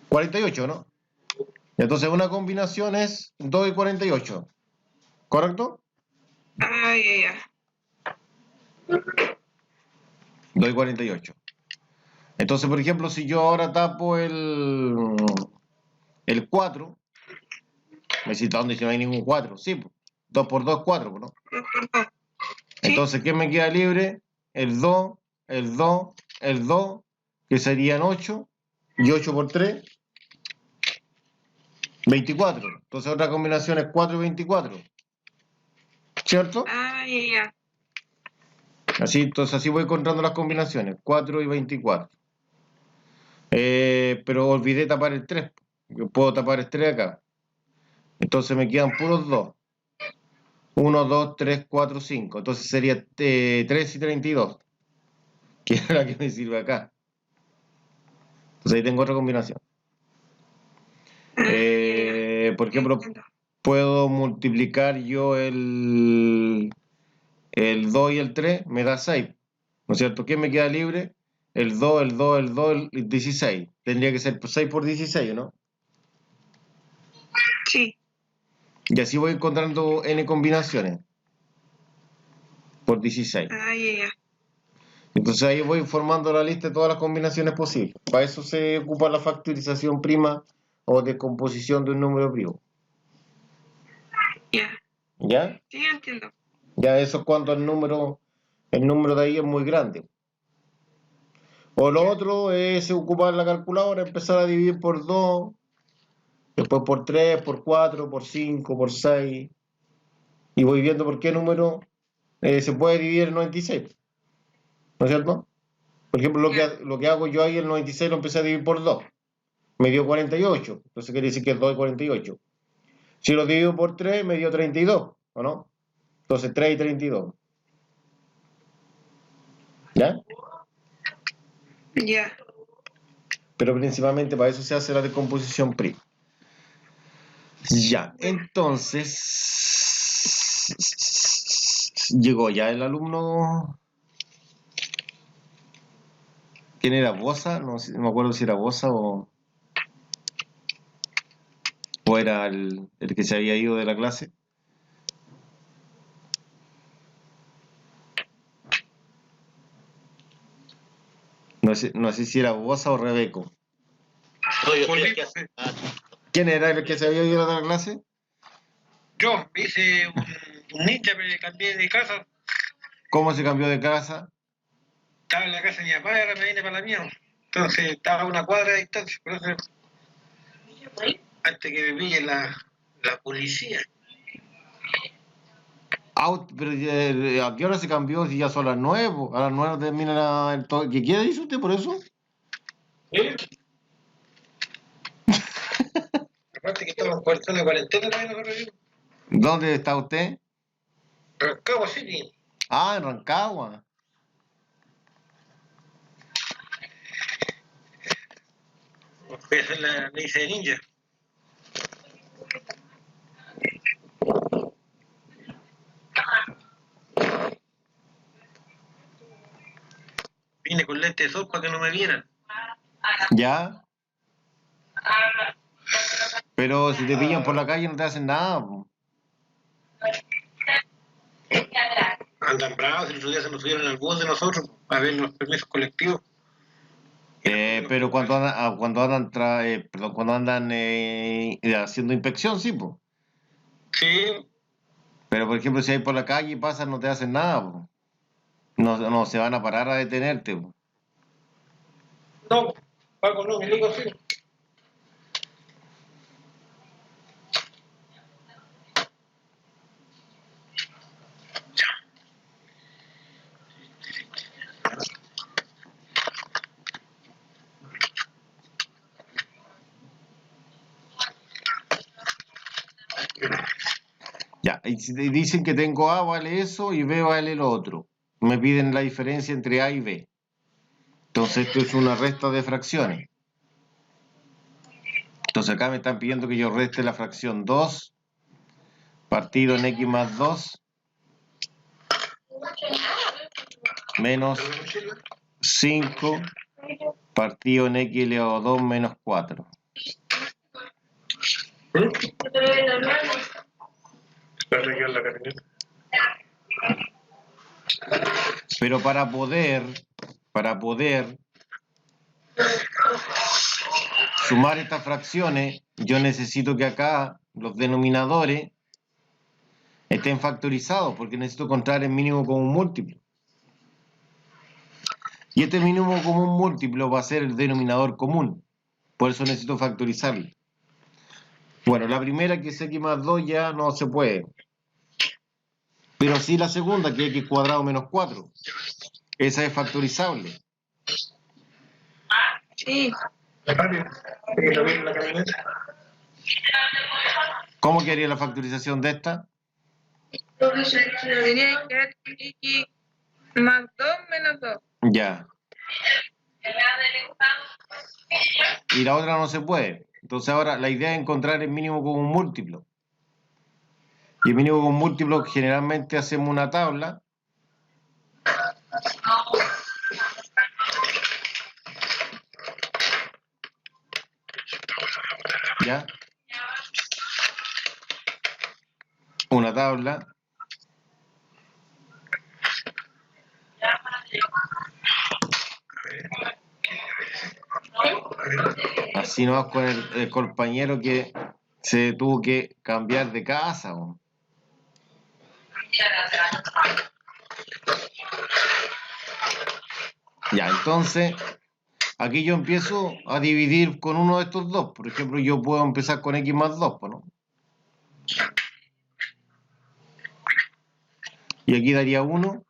48, ¿no? Entonces una combinación es 2 y 48. ¿Correcto? Ah, ya. 2 y 48. Entonces, por ejemplo, si yo ahora tapo el 4, me cita dónde si no hay ningún 4. Sí, 2 por 2 es 4, ¿no? Sí. Entonces, ¿qué me queda libre? El 2, el 2, el 2, que serían 8, y 8 por 3, 24. Entonces, otra combinación es 4 y 24. ¿Cierto? Ah, ya. Así, entonces así voy encontrando las combinaciones, 4 y 24. Pero olvidé tapar el 3. Yo puedo tapar el 3 acá. Entonces me quedan puros 2. 1, 2, 3, 4, 5. Entonces sería 3 y 32. Que es la que me sirve acá. Entonces ahí tengo otra combinación. Por ejemplo, puedo multiplicar yo el 2 y el 3, me da 6. ¿No es cierto? ¿Qué me queda libre? El 2, el 2, el 2, el 16. Tendría que ser 6 por 16, ¿no? Sí. Y así voy encontrando n combinaciones por 16. Ah, ya. Entonces ahí voy formando la lista de todas las combinaciones posibles. Para eso se ocupa la factorización prima o descomposición de un número primo. Ya. ¿Ya? Sí, entiendo. Ya eso es cuando el número de ahí es muy grande. O lo otro es ocupar la calculadora, empezar a dividir por 2, después por 3, por 4, por 5, por 6. Y voy viendo por qué número se puede dividir el 96. ¿No es cierto? Por ejemplo, lo que hago yo ahí, el 96 lo empecé a dividir por 2. Me dio 48. Entonces quiere decir que es 2 y 48. Si lo divido por 3, me dio 32. ¿O no? Entonces 3 y 32. ¿Ya? Ya. Pero principalmente para eso se hace la descomposición prima. Ya, entonces llegó ya el alumno. ¿Quién era? ¿Bosa? No me acuerdo si era Bosa o era el que se había ido de la clase. No sé si era Bosa o Rebeco. No, yo estoy aquí hace... ¿Quién era el que se había ido de la clase? Yo hice un ninja, pero cambié de casa. ¿Cómo se cambió de casa? Estaba en la casa de mi papá y ahora me vine para la mía. Entonces estaba a una cuadra de distancia. Por eso, antes que me pille la policía. Pero ¿a qué hora se cambió? Si ya son las 9, a las 9 termina el toque. ¿Qué quiere, dice usted, por eso? ¿Eh? Aparte que estamos en cuarentena todavía no corre. ¿Dónde está usted? Rancagua City. Ah, en Rancagua. Voy a hacer la ley de ninja. Vine con lente de sol para que no me vieran. ¿Ya? Pero si te pillan por la calle no te hacen nada. Po. Andan bravos, el otro día se nos subieron al bus de nosotros a ver los permisos colectivos. Pero cuando andan haciendo inspección, sí, pues. Sí, Pero por ejemplo, si hay por la calle y pasan, no te hacen nada, po. No se van a parar a detenerte, po. no, Paco no, milico sí. Ya, y si dicen que tengo A vale eso y B vale lo otro. Me piden la diferencia entre A y B. Entonces esto es una resta de fracciones. Entonces acá me están pidiendo que yo reste la fracción 2 partido en X más 2 menos 5 partido en X elevado a 2 menos 4. Pero para poder sumar estas fracciones, yo necesito que acá los denominadores estén factorizados, porque necesito encontrar el mínimo común múltiplo. Y este mínimo común múltiplo va a ser el denominador común. Por eso necesito factorizarlo. Bueno, la primera, que es X más 2, ya no se puede. Pero sí la segunda, que es X cuadrado menos 4. Esa es factorizable. Sí. ¿Cómo quedaría la factorización de esta? Debería quedar X más 2 menos 2. Ya. Y la otra no se puede. Entonces ahora la idea es encontrar el mínimo común múltiplo. Y el mínimo común múltiplo, generalmente hacemos una tabla. ¿Ya? Una tabla. Así no con el compañero que se tuvo que cambiar de casa. ¿No? Ya, entonces, aquí yo empiezo a dividir con uno de estos dos. Por ejemplo, yo puedo empezar con X más 2, ¿no? Y aquí daría 1,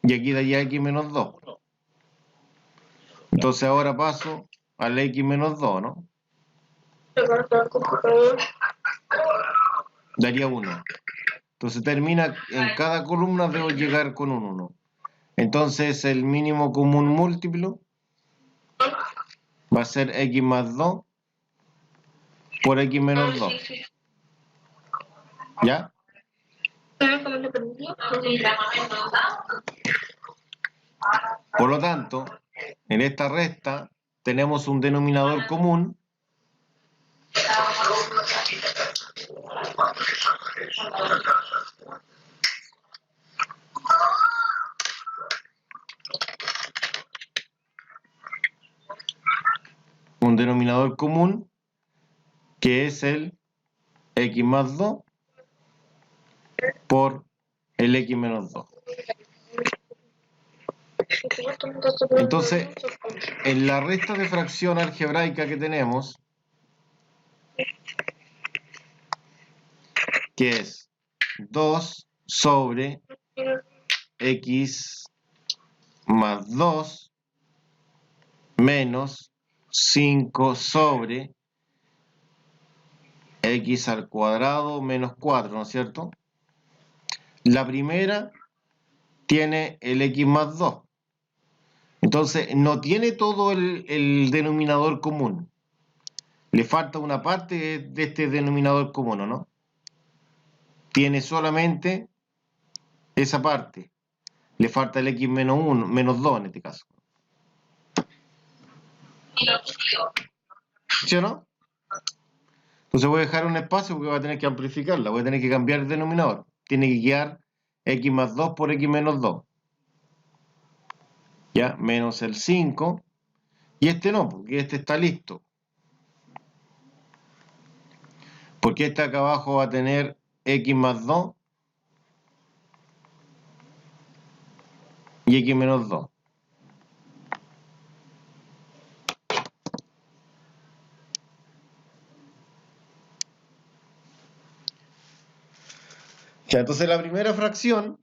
y aquí daría X menos 2. Entonces ahora paso al X menos 2, ¿no? Daría 1. Entonces termina, en cada columna debo llegar con un 1. Entonces el mínimo común múltiplo va a ser X más 2 por X menos 2. ¿Ya? Por lo tanto, en esta resta tenemos un denominador común que es el X más 2 por el X menos 2. Entonces, en la resta de fracción algebraica que tenemos, que es 2 sobre X más 2 menos 5 sobre X al cuadrado menos 4, ¿no es cierto? La primera tiene el X más 2. Entonces, no tiene todo el denominador común. Le falta una parte de este denominador común, ¿no? Tiene solamente esa parte. Le falta el X menos 1, menos 2 en este caso. ¿Sí o no? Entonces voy a dejar un espacio porque voy a tener que amplificarla. Voy a tener que cambiar el denominador. Tiene que quedar X más 2 por X menos 2. ¿Ya? Menos el 5. Y este no, porque este está listo. Porque este acá abajo va a tener X más 2 y X menos 2. Ya, entonces la primera fracción,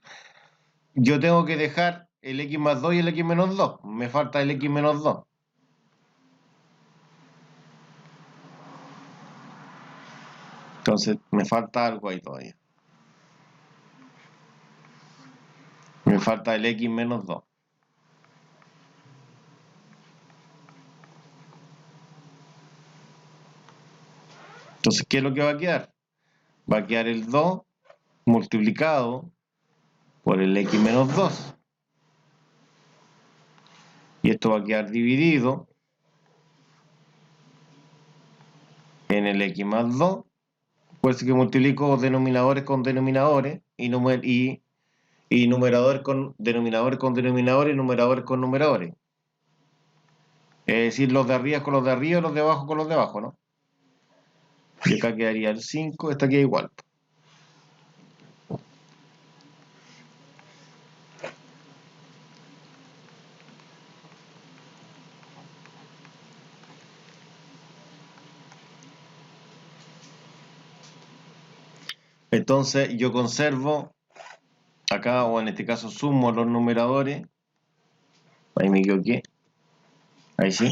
yo tengo que dejar el X más 2 y el X menos 2. Me falta el X menos 2. Entonces me falta algo ahí todavía. Me falta el x menos 2. Entonces, ¿qué es lo que va a quedar? Va a quedar el 2 multiplicado por el x menos 2. Y esto va a quedar dividido en el x más 2. Por eso que multiplico denominadores con denominadores y numeradores con denominadores y numeradores con numeradores. Es decir, los de arriba con los de arriba y los de abajo con los de abajo, ¿no? Y acá quedaría el 5, esta queda igual. Entonces yo conservo acá, o en este caso sumo los numeradores. Ahí me equivoqué. Ahí sí.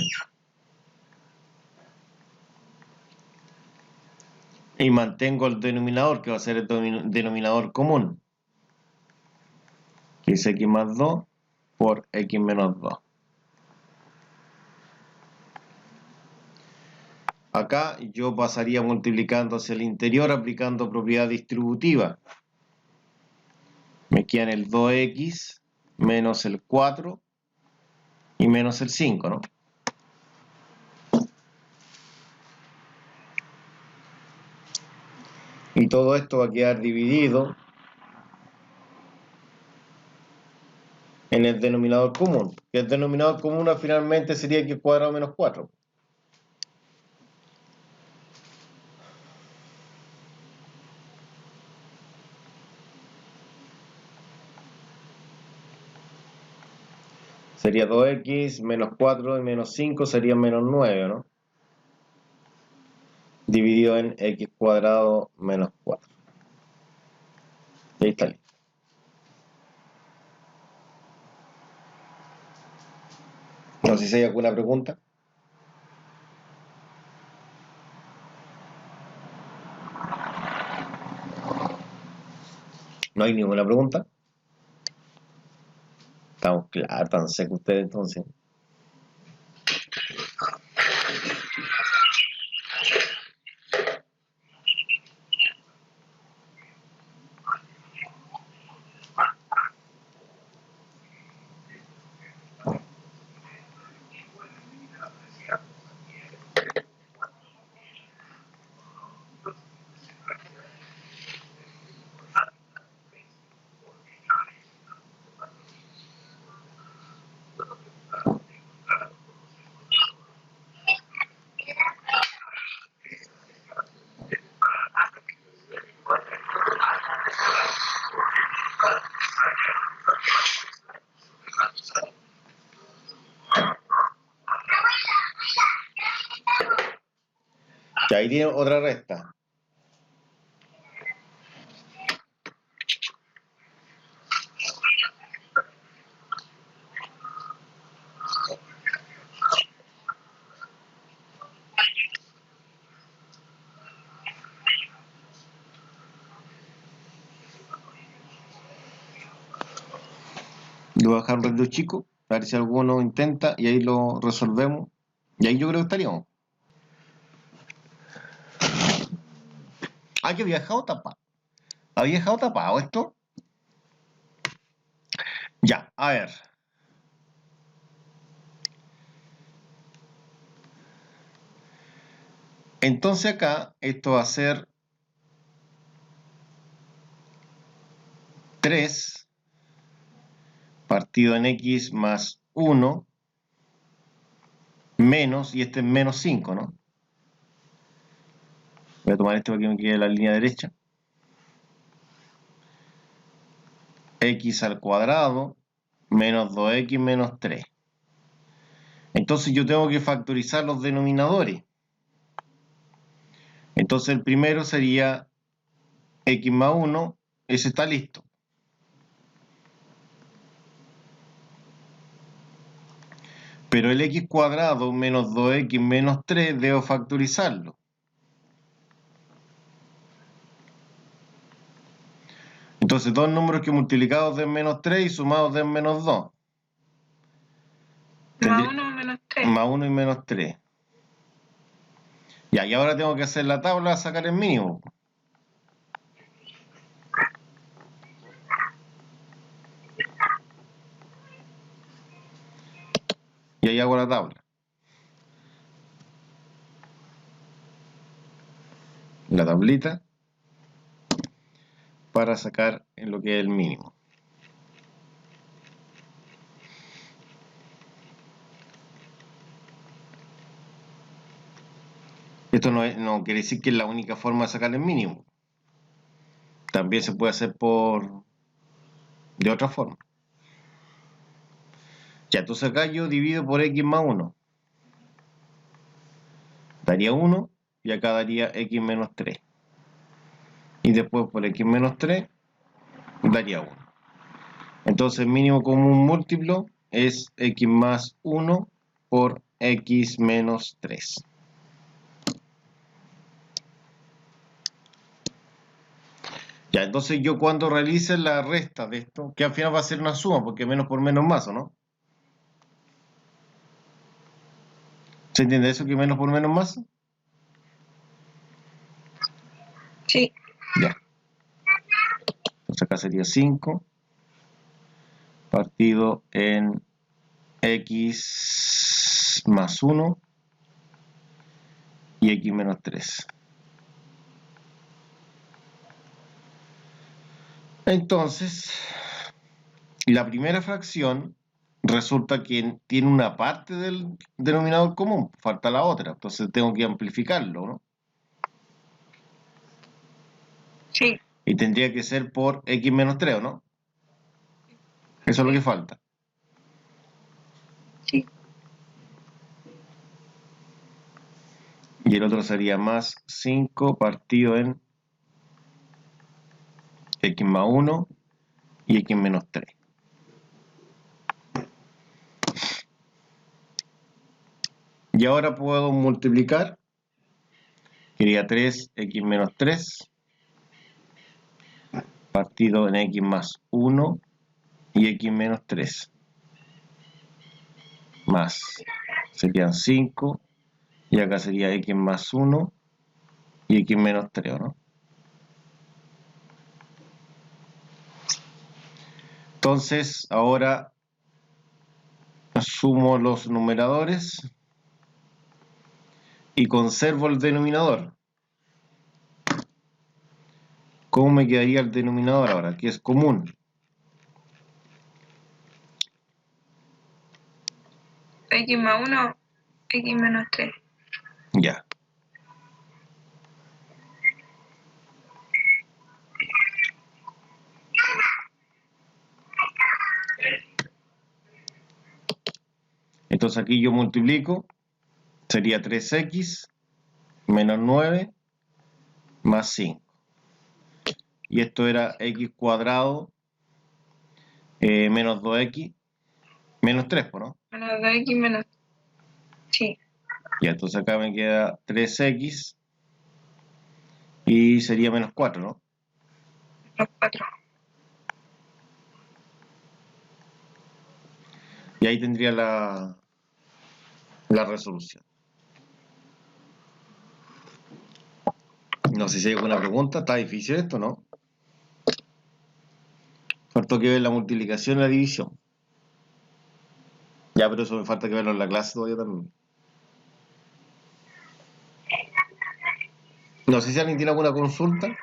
Y mantengo el denominador, que va a ser el denominador común, que es x más 2 por x menos 2. Acá yo pasaría multiplicando hacia el interior aplicando propiedad distributiva. Me quedan el 2x menos el 4 y menos el 5, ¿no? Y todo esto va a quedar dividido en el denominador común. Y el denominador común finalmente sería x cuadrado menos 4. Sería 2x menos 4 y menos 5 sería menos 9, ¿no? Dividido en x cuadrado menos 4. Y ahí está listo. No sé si hay alguna pregunta. ¿No hay ninguna pregunta? Estamos claros, tan secos ustedes entonces. Ya, ahí tiene otra resta. Lo voy a dejar un ratito chico, a ver si alguno intenta y ahí lo resolvemos. Y ahí yo creo que estaríamos. Ah, que había dejado tapado. ¿Había dejado tapado esto? Ya, a ver. Entonces acá esto va a ser 3 partido en x más 1 menos, y este es menos 5, ¿no? Voy a tomar esto para que me quede la línea derecha. X al cuadrado menos 2x menos 3. Entonces yo tengo que factorizar los denominadores. Entonces el primero sería x más 1, ese está listo. Pero el x cuadrado menos 2x menos 3 debo factorizarlo. Entonces, dos números que multiplicados den menos 3 y sumados den menos 2. Más 1 menos 3. Más 1 y menos 3. Ya, y ahora tengo que hacer la tabla a sacar el mínimo. Y ahí hago la tabla. La tablita para sacar en lo que es el mínimo. Esto no quiere decir que es la única forma de sacar el mínimo. También se puede hacer de otra forma. Ya, entonces acá yo divido por x más 1. Daría 1 y acá daría x menos 3. Y después por x menos 3 daría 1. Entonces el mínimo común múltiplo es x más 1 por x menos 3. Ya, entonces yo cuando realice la resta de esto, que al final va a ser una suma, porque menos por menos más, ¿o no? ¿Se entiende eso, que menos por menos más? Sí. Ya. Entonces acá sería 5 partido en x más 1 y x menos 3. Entonces, la primera fracción resulta que tiene una parte del denominador común, falta la otra, entonces tengo que amplificarlo, ¿no? Sí. Y tendría que ser por x menos 3, ¿o no? Eso es lo que falta. Sí. Y el otro sería más 5 partido en x más 1 y x menos 3. Y ahora puedo multiplicar. Sería 3x menos 3 partido en x más 1 y x menos 3. Más, serían 5. Y acá sería x más 1 y x menos 3, ¿no? Entonces, ahora sumo los numeradores y conservo el denominador. ¿Cómo me quedaría el denominador ahora? Que es común. X más 1, X menos 3. Ya. Entonces aquí yo multiplico, sería 3x menos 9 más 5. Y esto era x cuadrado menos 2x menos 3, ¿no? Menos 2x menos. Sí. Ya, entonces acá me queda 3x y sería menos 4, ¿no? Menos 4. Y ahí tendría la resolución. No sé si hay alguna pregunta. Está difícil esto, ¿no? Faltó que ver la multiplicación y la división. Ya, pero eso me falta que verlo en la clase todavía también. No sé si alguien tiene alguna consulta.